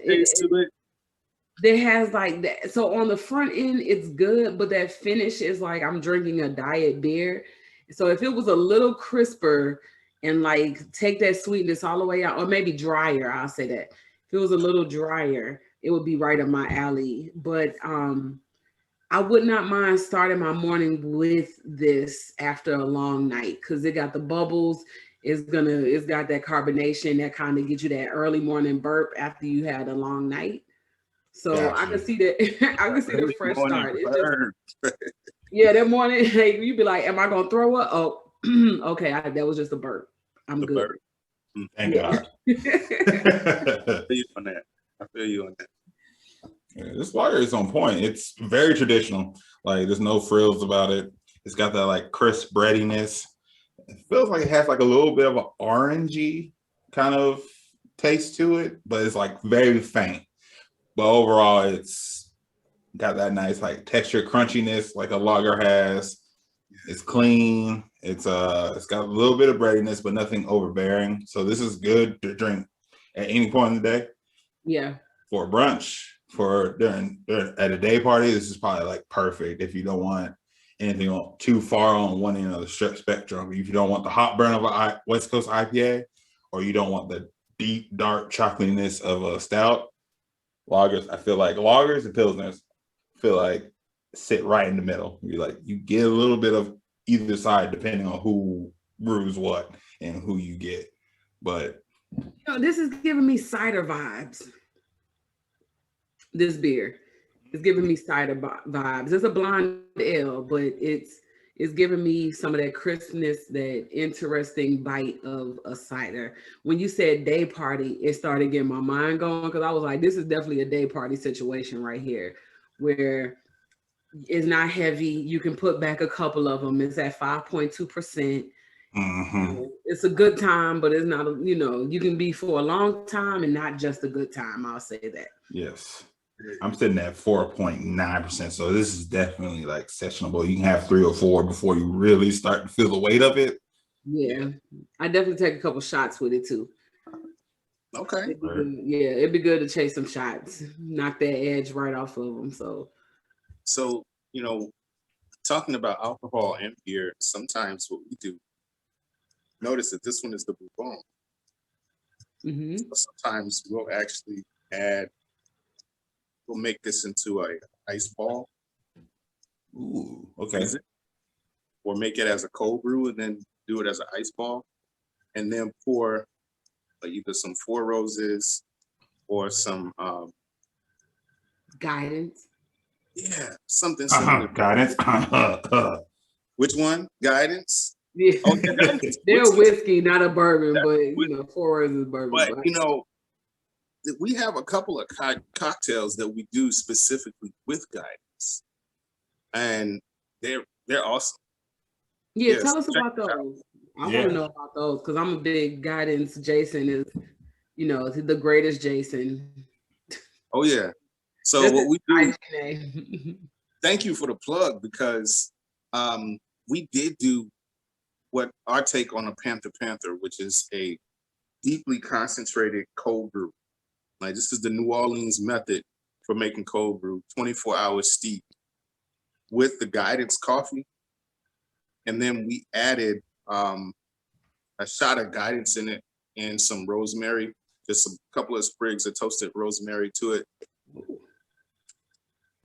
There has like that. So on the front end, it's good, but that finish is like I'm drinking a diet beer. So if it was a little crisper and like take that sweetness all the way out, or maybe drier, I'll say that. If it was a little drier, it would be right up my alley. But I would not mind starting my morning with this after a long night, because it got the bubbles. It's got that carbonation that kind of gets you that early morning burp after you had a long night. So gotcha. I can see that. I can see the fresh start. Yeah, that morning, hey, you'd be like, "Am I gonna throw up?" Oh, okay, that was just a burp. I'm good. Burp. Thank God. I feel you on that. Yeah, this lager is on point. It's very traditional. Like, there's no frills about it. It's got that like crisp breadiness. It feels like it has like a little bit of an orangey kind of taste to it, but it's like very faint. But overall, it's got that nice like texture crunchiness like a lager has. It's clean. It's got a little bit of breadiness, but nothing overbearing. So this is good to drink at any point in the day. Yeah. For brunch, during at a day party, this is probably like perfect if you don't want anything too far on one end of the spectrum. If you don't want the hot burn of a West Coast IPA, or you don't want the deep dark chocolatiness of a stout, lagers, I feel like lagers and pilsners feel like sit right in the middle. You get a little bit of either side depending on who brews what and who you get. But this is giving me cider vibes. This beer is giving me cider vibes. It's a blonde ale, but it's giving me some of that crispness, that interesting bite of a cider. When you said day party, it started getting my mind going, because I was like, this is definitely a day party situation right here, where it's not heavy. You can put back a couple of them. It's at 5.2%. mm-hmm. It's a good time, but it's not, you can be for a long time and not just a good time. I'll say that. Yes. I'm sitting at 4.9%. So this is definitely like sessionable. You can have 3 or 4 before you really start to feel the weight of it. Yeah. I definitely take a couple shots with it too. Okay. It'd be good to chase some shots, knock that edge right off of them. So, talking about alcohol and beer, sometimes what we do, notice that this one is the bourbon. mm-hmm. So sometimes we'll actually we'll make this into a ice ball. Ooh, okay. Or make it as a cold brew and then do it as an ice ball, and then pour either some Four Roses or some Guidance. Yeah, something similar. Guidance. Which one? Guidance. Yeah. Oh, they're whiskey, not a bourbon, but Four Roses is bourbon. But we have a couple of cocktails that we do specifically with guidance, and they're awesome. Yeah, yes, tell us about those. I want to know about those, because I'm a big guidance. Jason is, the greatest Jason. Oh yeah. So that's what we do. Thank you for the plug, because we did do what our take on a Panther, which is a deeply concentrated cold brew. Like this is the New Orleans method for making cold brew, 24 hours steep with the guidance coffee. And then we added a shot of guidance in it and some rosemary, just a couple of sprigs of toasted rosemary to it.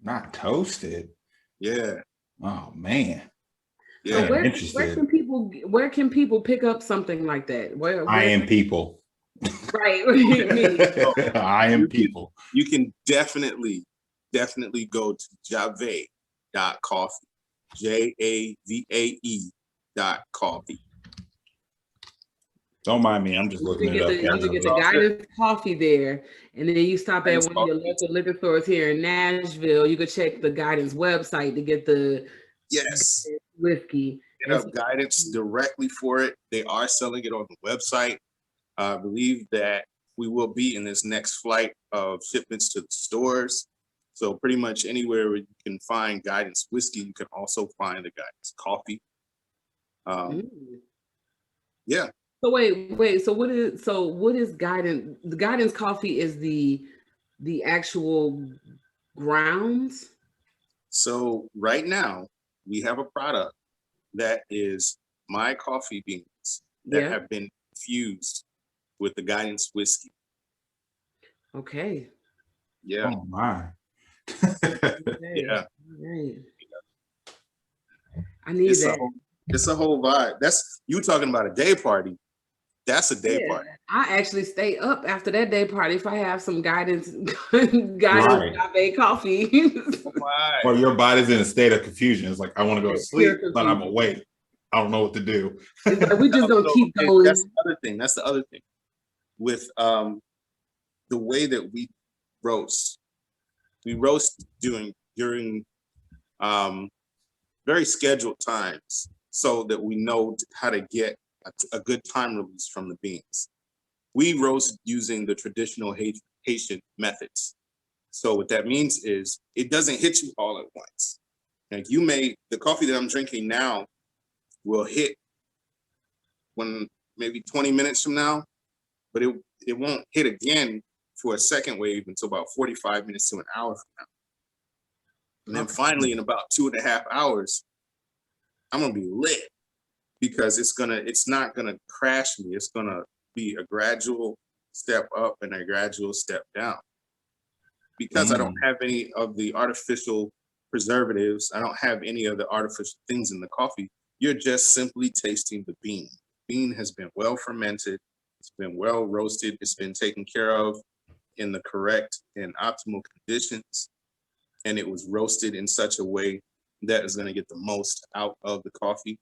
Not toasted. Yeah. Oh man. Yeah. So Interested. where can people pick up something like that? Where I am people. right. I am people. You can definitely go to Javae.coffee. JAVAE.coffee. Don't mind me. I'm just looking it up. You can get the guidance coffee there, and then you stop at one of your local liquor stores here in Nashville. You could check the guidance website to get the whiskey. Get up guidance directly for it. They are selling it on the website. I believe that we will be in this next flight of shipments to the stores. So pretty much anywhere where you can find guidance whiskey, you can also find the guidance coffee. Yeah. So wait. So what is guidance? The guidance coffee is the actual grounds. So right now we have a product that is my coffee beans that have been infused with the guidance whiskey. Okay. Yeah. Oh my. Yeah. Right. I need that. It's a whole vibe. That's you talking about a day party. That's a day party. I actually stay up after that day party if I have some guidance Javae coffee. Well, your body's in a state of confusion. It's like I want to go to sleep, but I'm awake. I don't know what to do. It's like we just gonna keep going. That's the other thing. With the way that we roast during very scheduled times so that we know how to get a good time release from the beans. We roast using the traditional Haitian methods. So what that means is it doesn't hit you all at once. Like the coffee that I'm drinking now will hit when maybe 20 minutes from now, but it won't hit again for a second wave until about 45 minutes to an hour from now. And then finally in about 2.5 hours, I'm gonna be lit because it's not gonna crash me. It's gonna be a gradual step up and a gradual step down. Because I don't have any of the artificial preservatives, I don't have any of the artificial things in the coffee. You're just simply tasting the bean. Bean has been well fermented, it's been well roasted, it's been taken care of in the correct and optimal conditions. And it was roasted in such a way that is going to get the most out of the coffee.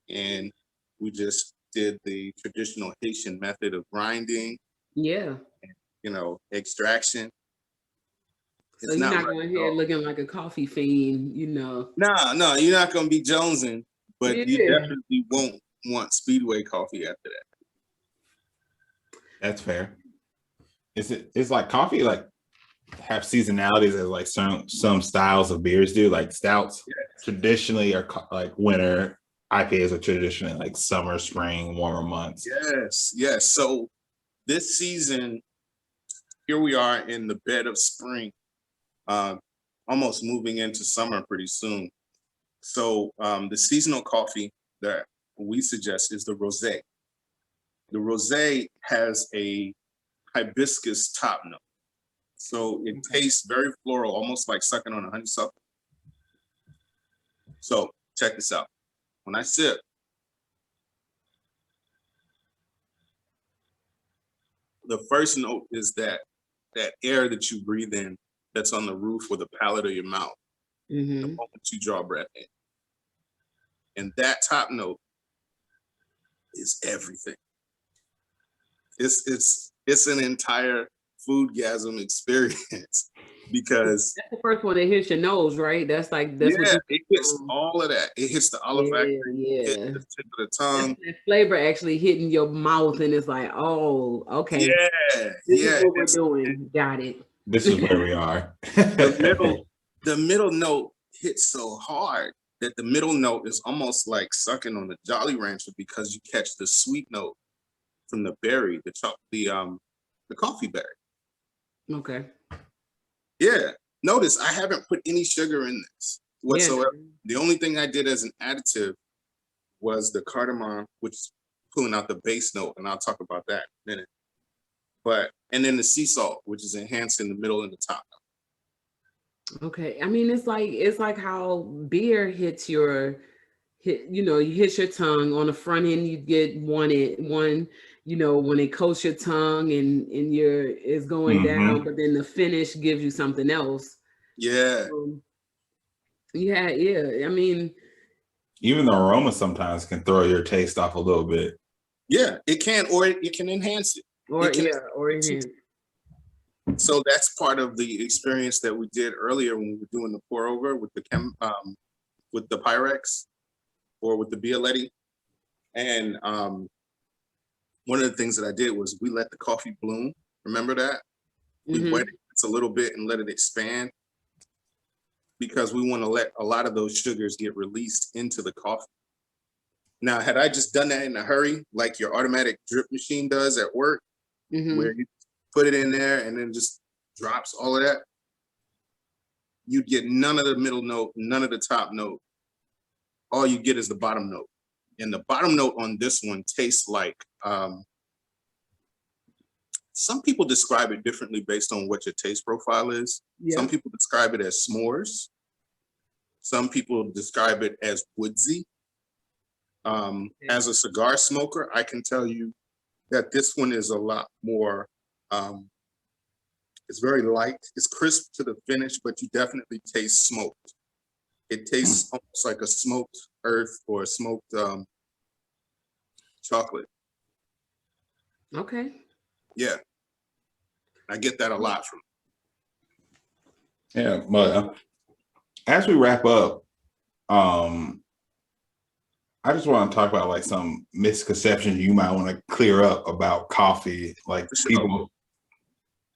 And we just did the traditional Haitian method of grinding. Yeah. And, extraction. So you're not going here looking like a coffee fiend, No, you're not going to be jonesing, but you definitely won't want Speedway coffee after that. That's fair. It's like coffee, like have seasonalities as like some styles of beers do, like stouts traditionally are like winter, IPAs are traditionally like summer, spring, warmer months. Yes. So this season, here we are in the bed of spring, almost moving into summer pretty soon. So the seasonal coffee that we suggest is the rosé. The rosé has a hibiscus top note. So it tastes very floral, almost like sucking on a honeysuckle. So check this out. When I sip, the first note is that air that you breathe in that's on the roof or the palate of your mouth the moment you draw breath in. And that top note is everything. It's an entire foodgasm experience because that's the first one that hits your nose, right? That's what it hits all of that. It hits the olfactory, it hits the tip of the tongue. That flavor actually hitting your mouth, and it's like, oh, okay. This is what we're doing. Got it. This is where we are. The middle note hits so hard that the middle note is almost like sucking on a Jolly Rancher because you catch the sweet note from the berry, the coffee berry. Okay. Yeah. Notice I haven't put any sugar in this whatsoever. Yeah. The only thing I did as an additive was the cardamom, which is pulling out the base note, and I'll talk about that in a minute. And then the sea salt, which is enhancing the middle and the top. Okay. I mean, it's like how beer hits your you hit your tongue on the front end, you get one, when it coats your tongue and it's going down, but then the finish gives you something else. Yeah. Yeah. I mean, even the aroma sometimes can throw your taste off a little bit. Yeah, it can, or it can enhance it. So that's part of the experience that we did earlier when we were doing the pour over with the Pyrex or with the Bialetti. And one of the things that I did was we let the coffee bloom. Remember that? We wet it a little bit and let it expand, because we want to let a lot of those sugars get released into the coffee. Now, had I just done that in a hurry, like your automatic drip machine does at work, where you put it in there and then just drops all of that, you'd get none of the middle note, none of the top note. All you get is the bottom note. And the bottom note on this one tastes like, some people describe it differently based on what your taste profile is. Yeah. Some people describe it as s'mores. Some people describe it as woodsy. As a cigar smoker, I can tell you that this one is a lot more, it's very light. It's crisp to the finish, but you definitely taste smoked. It tastes almost like a smoked earth or a smoked chocolate. Okay. Yeah. I get that a lot from it. Yeah, but as we wrap up, I just want to talk about like some misconceptions you might want to clear up about coffee. Like people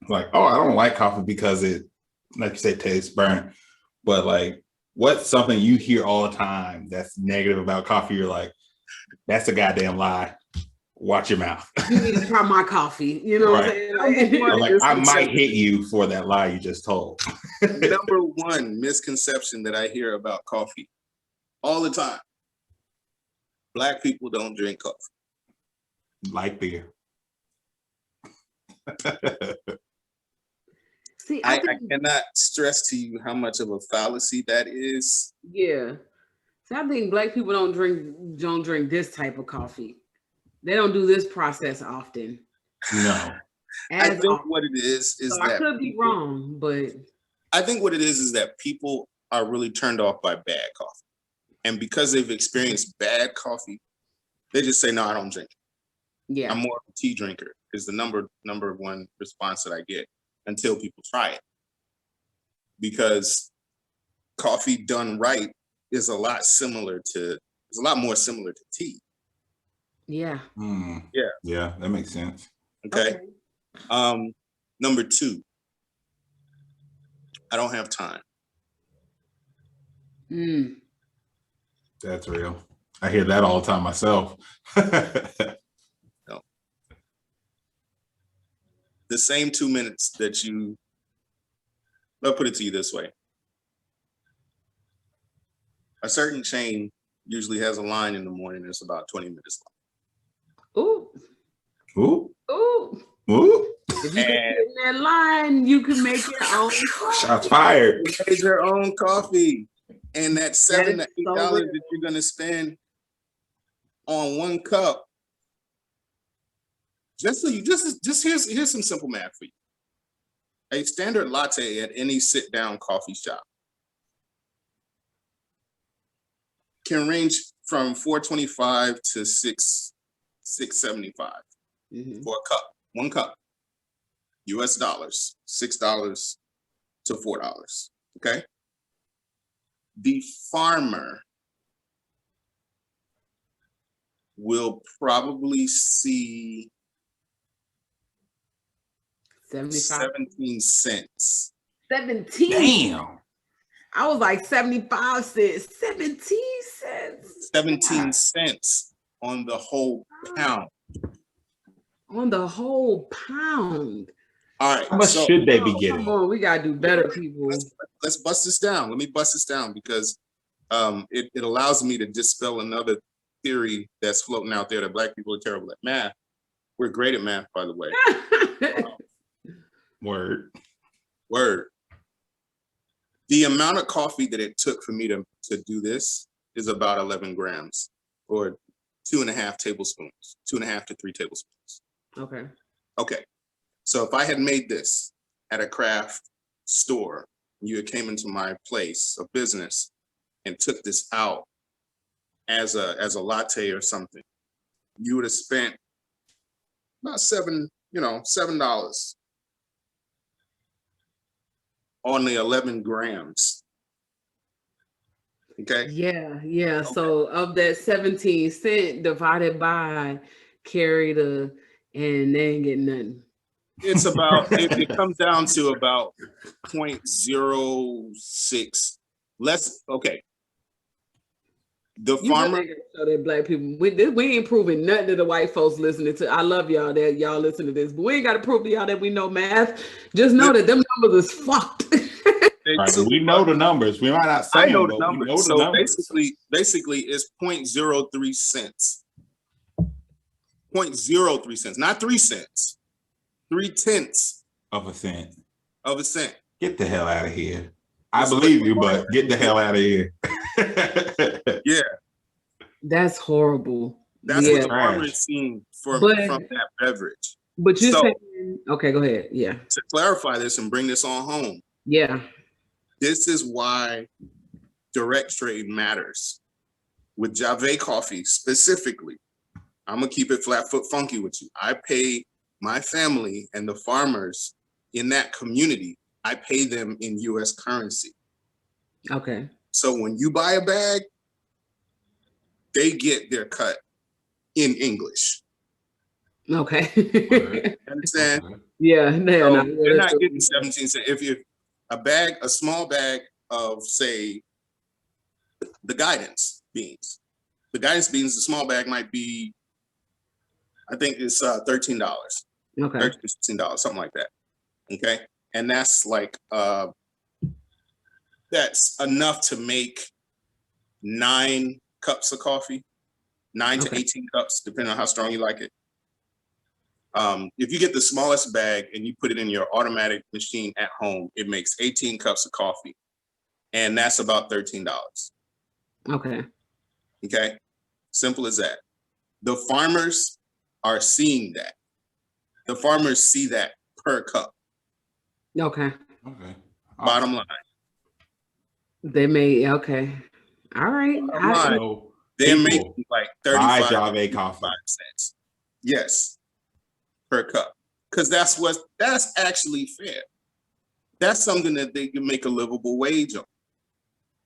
like, oh, I don't like coffee because it, like you say, tastes burnt. But like, what's something you hear all the time that's negative about coffee? You're like, that's a goddamn lie. Watch your mouth. You need to try my coffee. You know what I'm saying? Like, I might hit you for that lie you just told. Number one misconception that I hear about coffee all the time: Black people don't drink coffee. Like beer. See, I cannot stress to you how much of a fallacy that is. Yeah. So I think Black people don't drink this type of coffee. They don't do this process often. No. I think what it is so that I could be wrong, but I think what it is that people are really turned off by bad coffee. And because they've experienced bad coffee, they just say, no, I don't drink it. Yeah. I'm more of a tea drinker, is the number one response that I get until people try it. Because coffee done right is a lot more similar to tea. Yeah. Yeah, that makes sense. Okay. Number two, I don't have time. That's real. I hear that all the time myself. No. The same 2 minutes that I'll put it to you this way. A certain chain usually has a line in the morning that's about 20 minutes long. Ooh. Ooh. Ooh. Ooh. If you can get in that line, you can make your own coffee. Shots fired. Make your own coffie. And that $7 to $8 that you're gonna spend on one cup, just here's some simple math for you. A standard latte at any sit-down coffee shop can range from $4.25 to $6.75 for a cup, one cup. US dollars, $6 to $4. Okay. The farmer will probably see 17 cents. 17. Damn. I was like 75 cents. 17 cents. 17 cents on the whole pound. On the whole pound. All right. How much So should they be Come getting? on, we gotta do better, people. let's bust this down. Let me bust this down because it allows me to dispel another theory that's floating out there that Black people are terrible at math. We're great at math, by the way. Word. Word. The amount of coffee that it took for me to do this is about 11 grams or 2.5 tablespoons, 2.5 to 3 tablespoons. Okay. Okay. So if I had made this at a craft store, you had came into my place of business and took this out as a latte or something, you would have spent about $7 on the 11 grams. Okay. Yeah. Okay. So of that 17 cent divided by carry and they ain't getting nothing. It's about it comes down to about 0.06 less. Okay. The farmer show that Black people we ain't proving nothing to the white folks listening to. I love y'all that y'all listen to this, but we ain't got to prove to y'all that we know math. Just know that them numbers is fucked. Right, so we know the numbers. We might not say them, but we know the numbers. Basically, it's 0.03 cents. 0.03 cents, not 3 cents. 0.3 of a cent. Of a cent. Get the hell out of here. I believe you, but get the hell out of here. Yeah. That's horrible. That's what the farmer is seeing from that beverage. But you're saying, okay, go ahead. Yeah. To clarify this and bring this on home. Yeah. This is why direct trade matters. With Javae coffee specifically, I'm gonna keep it flat foot funky with you. I pay my family and the farmers in that community, I pay them in US currency. Okay. So when you buy a bag, they get their cut in English. Okay. Understand? Okay. Yeah, they're not getting 17 cents. If a small bag of, say, the guidance beans. The guidance beans, the small bag might be, I think it's $13. Okay. $13, $16, something like that. Okay. And that's like that's enough to make 9 cups of coffee, 9 to 18 cups, depending on how strong you like it. If you get the smallest bag and you put it in your automatic machine at home, it makes 18 cups of coffee. And that's about $13. Okay. Okay. Simple as that. The farmers are seeing that. The farmers see that per cup. Okay. Okay. Bottom line. They may, okay. All right. They're making like 35 Javae coffee cents. Yes. Per cup. Because that's actually fair. That's something that they can make a livable wage on.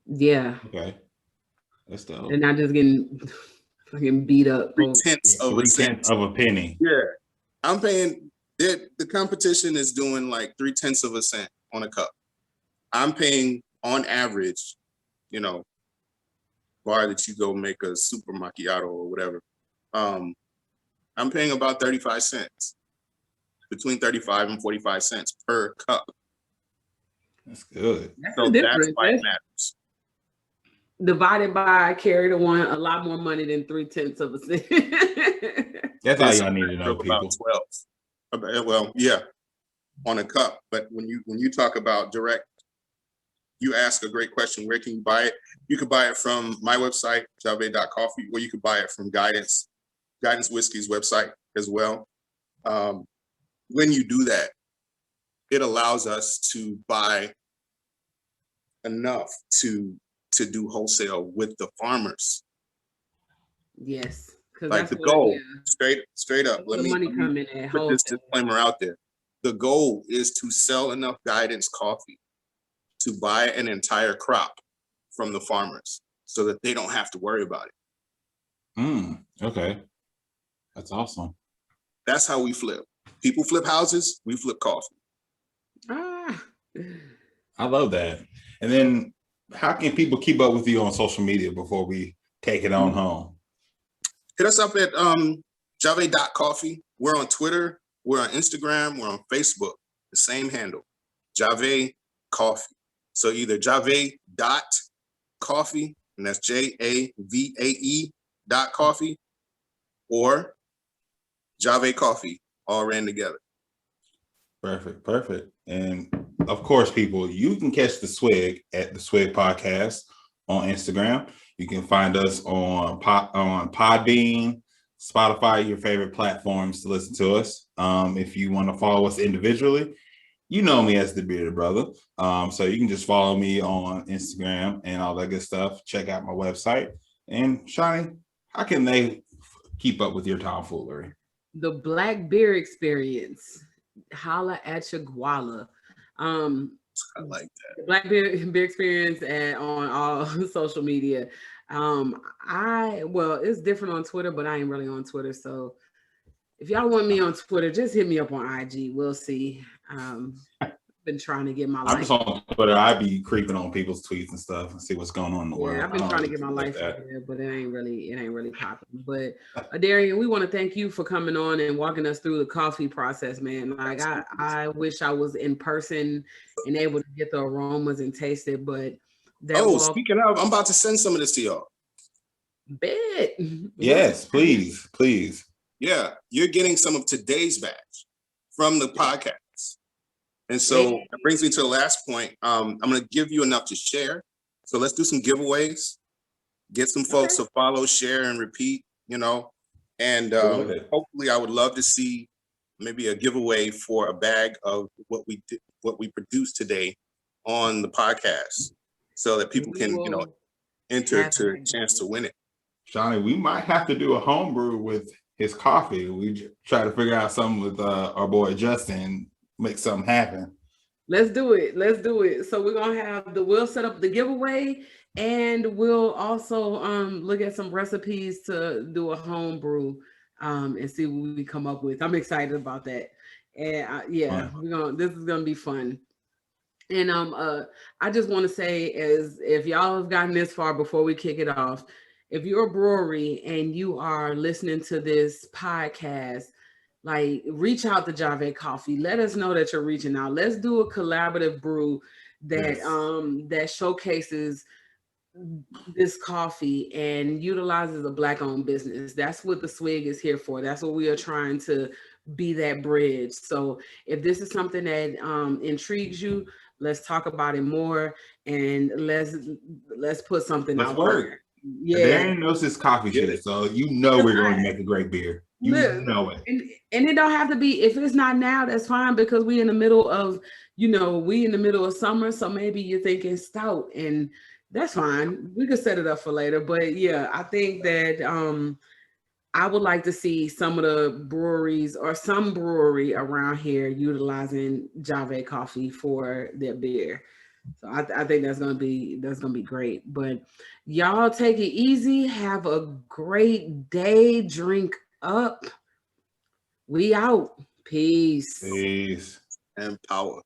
Yeah. Okay. That's dope. They're not just getting fucking beat up. 0.3 of a penny. Yeah. I'm paying, the competition is doing like 0.3 cents on a cup. I'm paying on average, bar that you go make a super macchiato or whatever. I'm paying about 35 cents, between 35 and 45 cents per cup. That's good. That's why it matters. Divided by carry the one, a lot more money than 0.3 cents. That's all y'all need to know, people. About 12. Well, yeah, on a cup. But when you talk about direct, you ask a great question. Where can you buy it? You could buy it from my website, javae.coffee, or you could buy it from Guidance Whiskey's website as well. When you do that, it allows us to buy enough to do wholesale with the farmers. Yes. Like the goal, straight up. Let me put this disclaimer out there. The goal is to sell enough Guidance coffee to buy an entire crop from the farmers so that they don't have to worry about it. Okay. That's awesome. That's how we flip. People flip houses, we flip coffee. I love that. And then how can people keep up with you on social media before we take it on home? Hit us up at Javae.coffee We're on Twitter, we're on Instagram, we're on Facebook, the same handle, Javae Coffee. So either Javae.coffee, and that's JAVAE.coffee, or Javae Coffee, all ran together. Perfect. And of course, people, you can catch the Swig at the Swig Podcast on Instagram. You can find us on Podbean, Spotify, your favorite platforms to listen to us. If you want to follow us individually, you know me as the Bearded Brother. So you can just follow me on Instagram and all that good stuff. Check out my website. And Shawnee, how can they keep up with your tomfoolery? The Black Beer Experience. Holla at your guala. I like that. The Black Beer Experience on all social media. It's different on Twitter, but I ain't really on Twitter. So if y'all want me on Twitter, just hit me up on IG. We'll see. Been trying to get my life. I'm just on Twitter. I be creeping on people's tweets and stuff and see what's going on in the world. Yeah, I've been trying to get my life out there, but it ain't really popping. But Adarian, we want to thank you for coming on and walking us through the coffee process, man. Like I wish I was in person and able to get the aromas and taste it, but speaking of, I'm about to send some of this to y'all. Bet. Yes, please. Yeah, you're getting some of today's batch from the podcast. And so that brings me to the last point. I'm going to give you enough to share. So let's do some giveaways, get some folks to follow, share, and repeat, and hopefully I would love to see maybe a giveaway for a bag of what we produced today on the podcast so that people can, enter to a chance to win it. Shawnee, we might have to do a homebrew with his coffee. We try to figure out something with our boy Justin, make something happen. Let's do it. So we're gonna we'll set up the giveaway, and we'll also look at some recipes to do a home brew and see what we come up with. I'm excited about that. And this is gonna be fun. And I just want to say, if y'all have gotten this far, before we kick it off, if you're a brewery and you are listening to this podcast, like, reach out to Javae Coffee. Let us know that you're reaching out. Let's do a collaborative brew that that showcases this coffee and utilizes a Black-owned business. That's what the Swig is here for. That's what we are trying to be, that bridge. So if this is something that intrigues you, let's talk about it more, and let's put something out there. Yeah, Adarian knows his coffee shit, so we're going to make a great beer. You know it. And it don't have to be, if it's not now, that's fine, because we in the middle of summer, so maybe you're thinking stout, and that's fine. We could set it up for later. But yeah, I think that I would like to see some of the breweries or some brewery around here utilizing Javae Coffee for their beer. So I think that's gonna be great. But y'all take it easy. Have a great day. Drink up. We out. Peace. Peace. And power.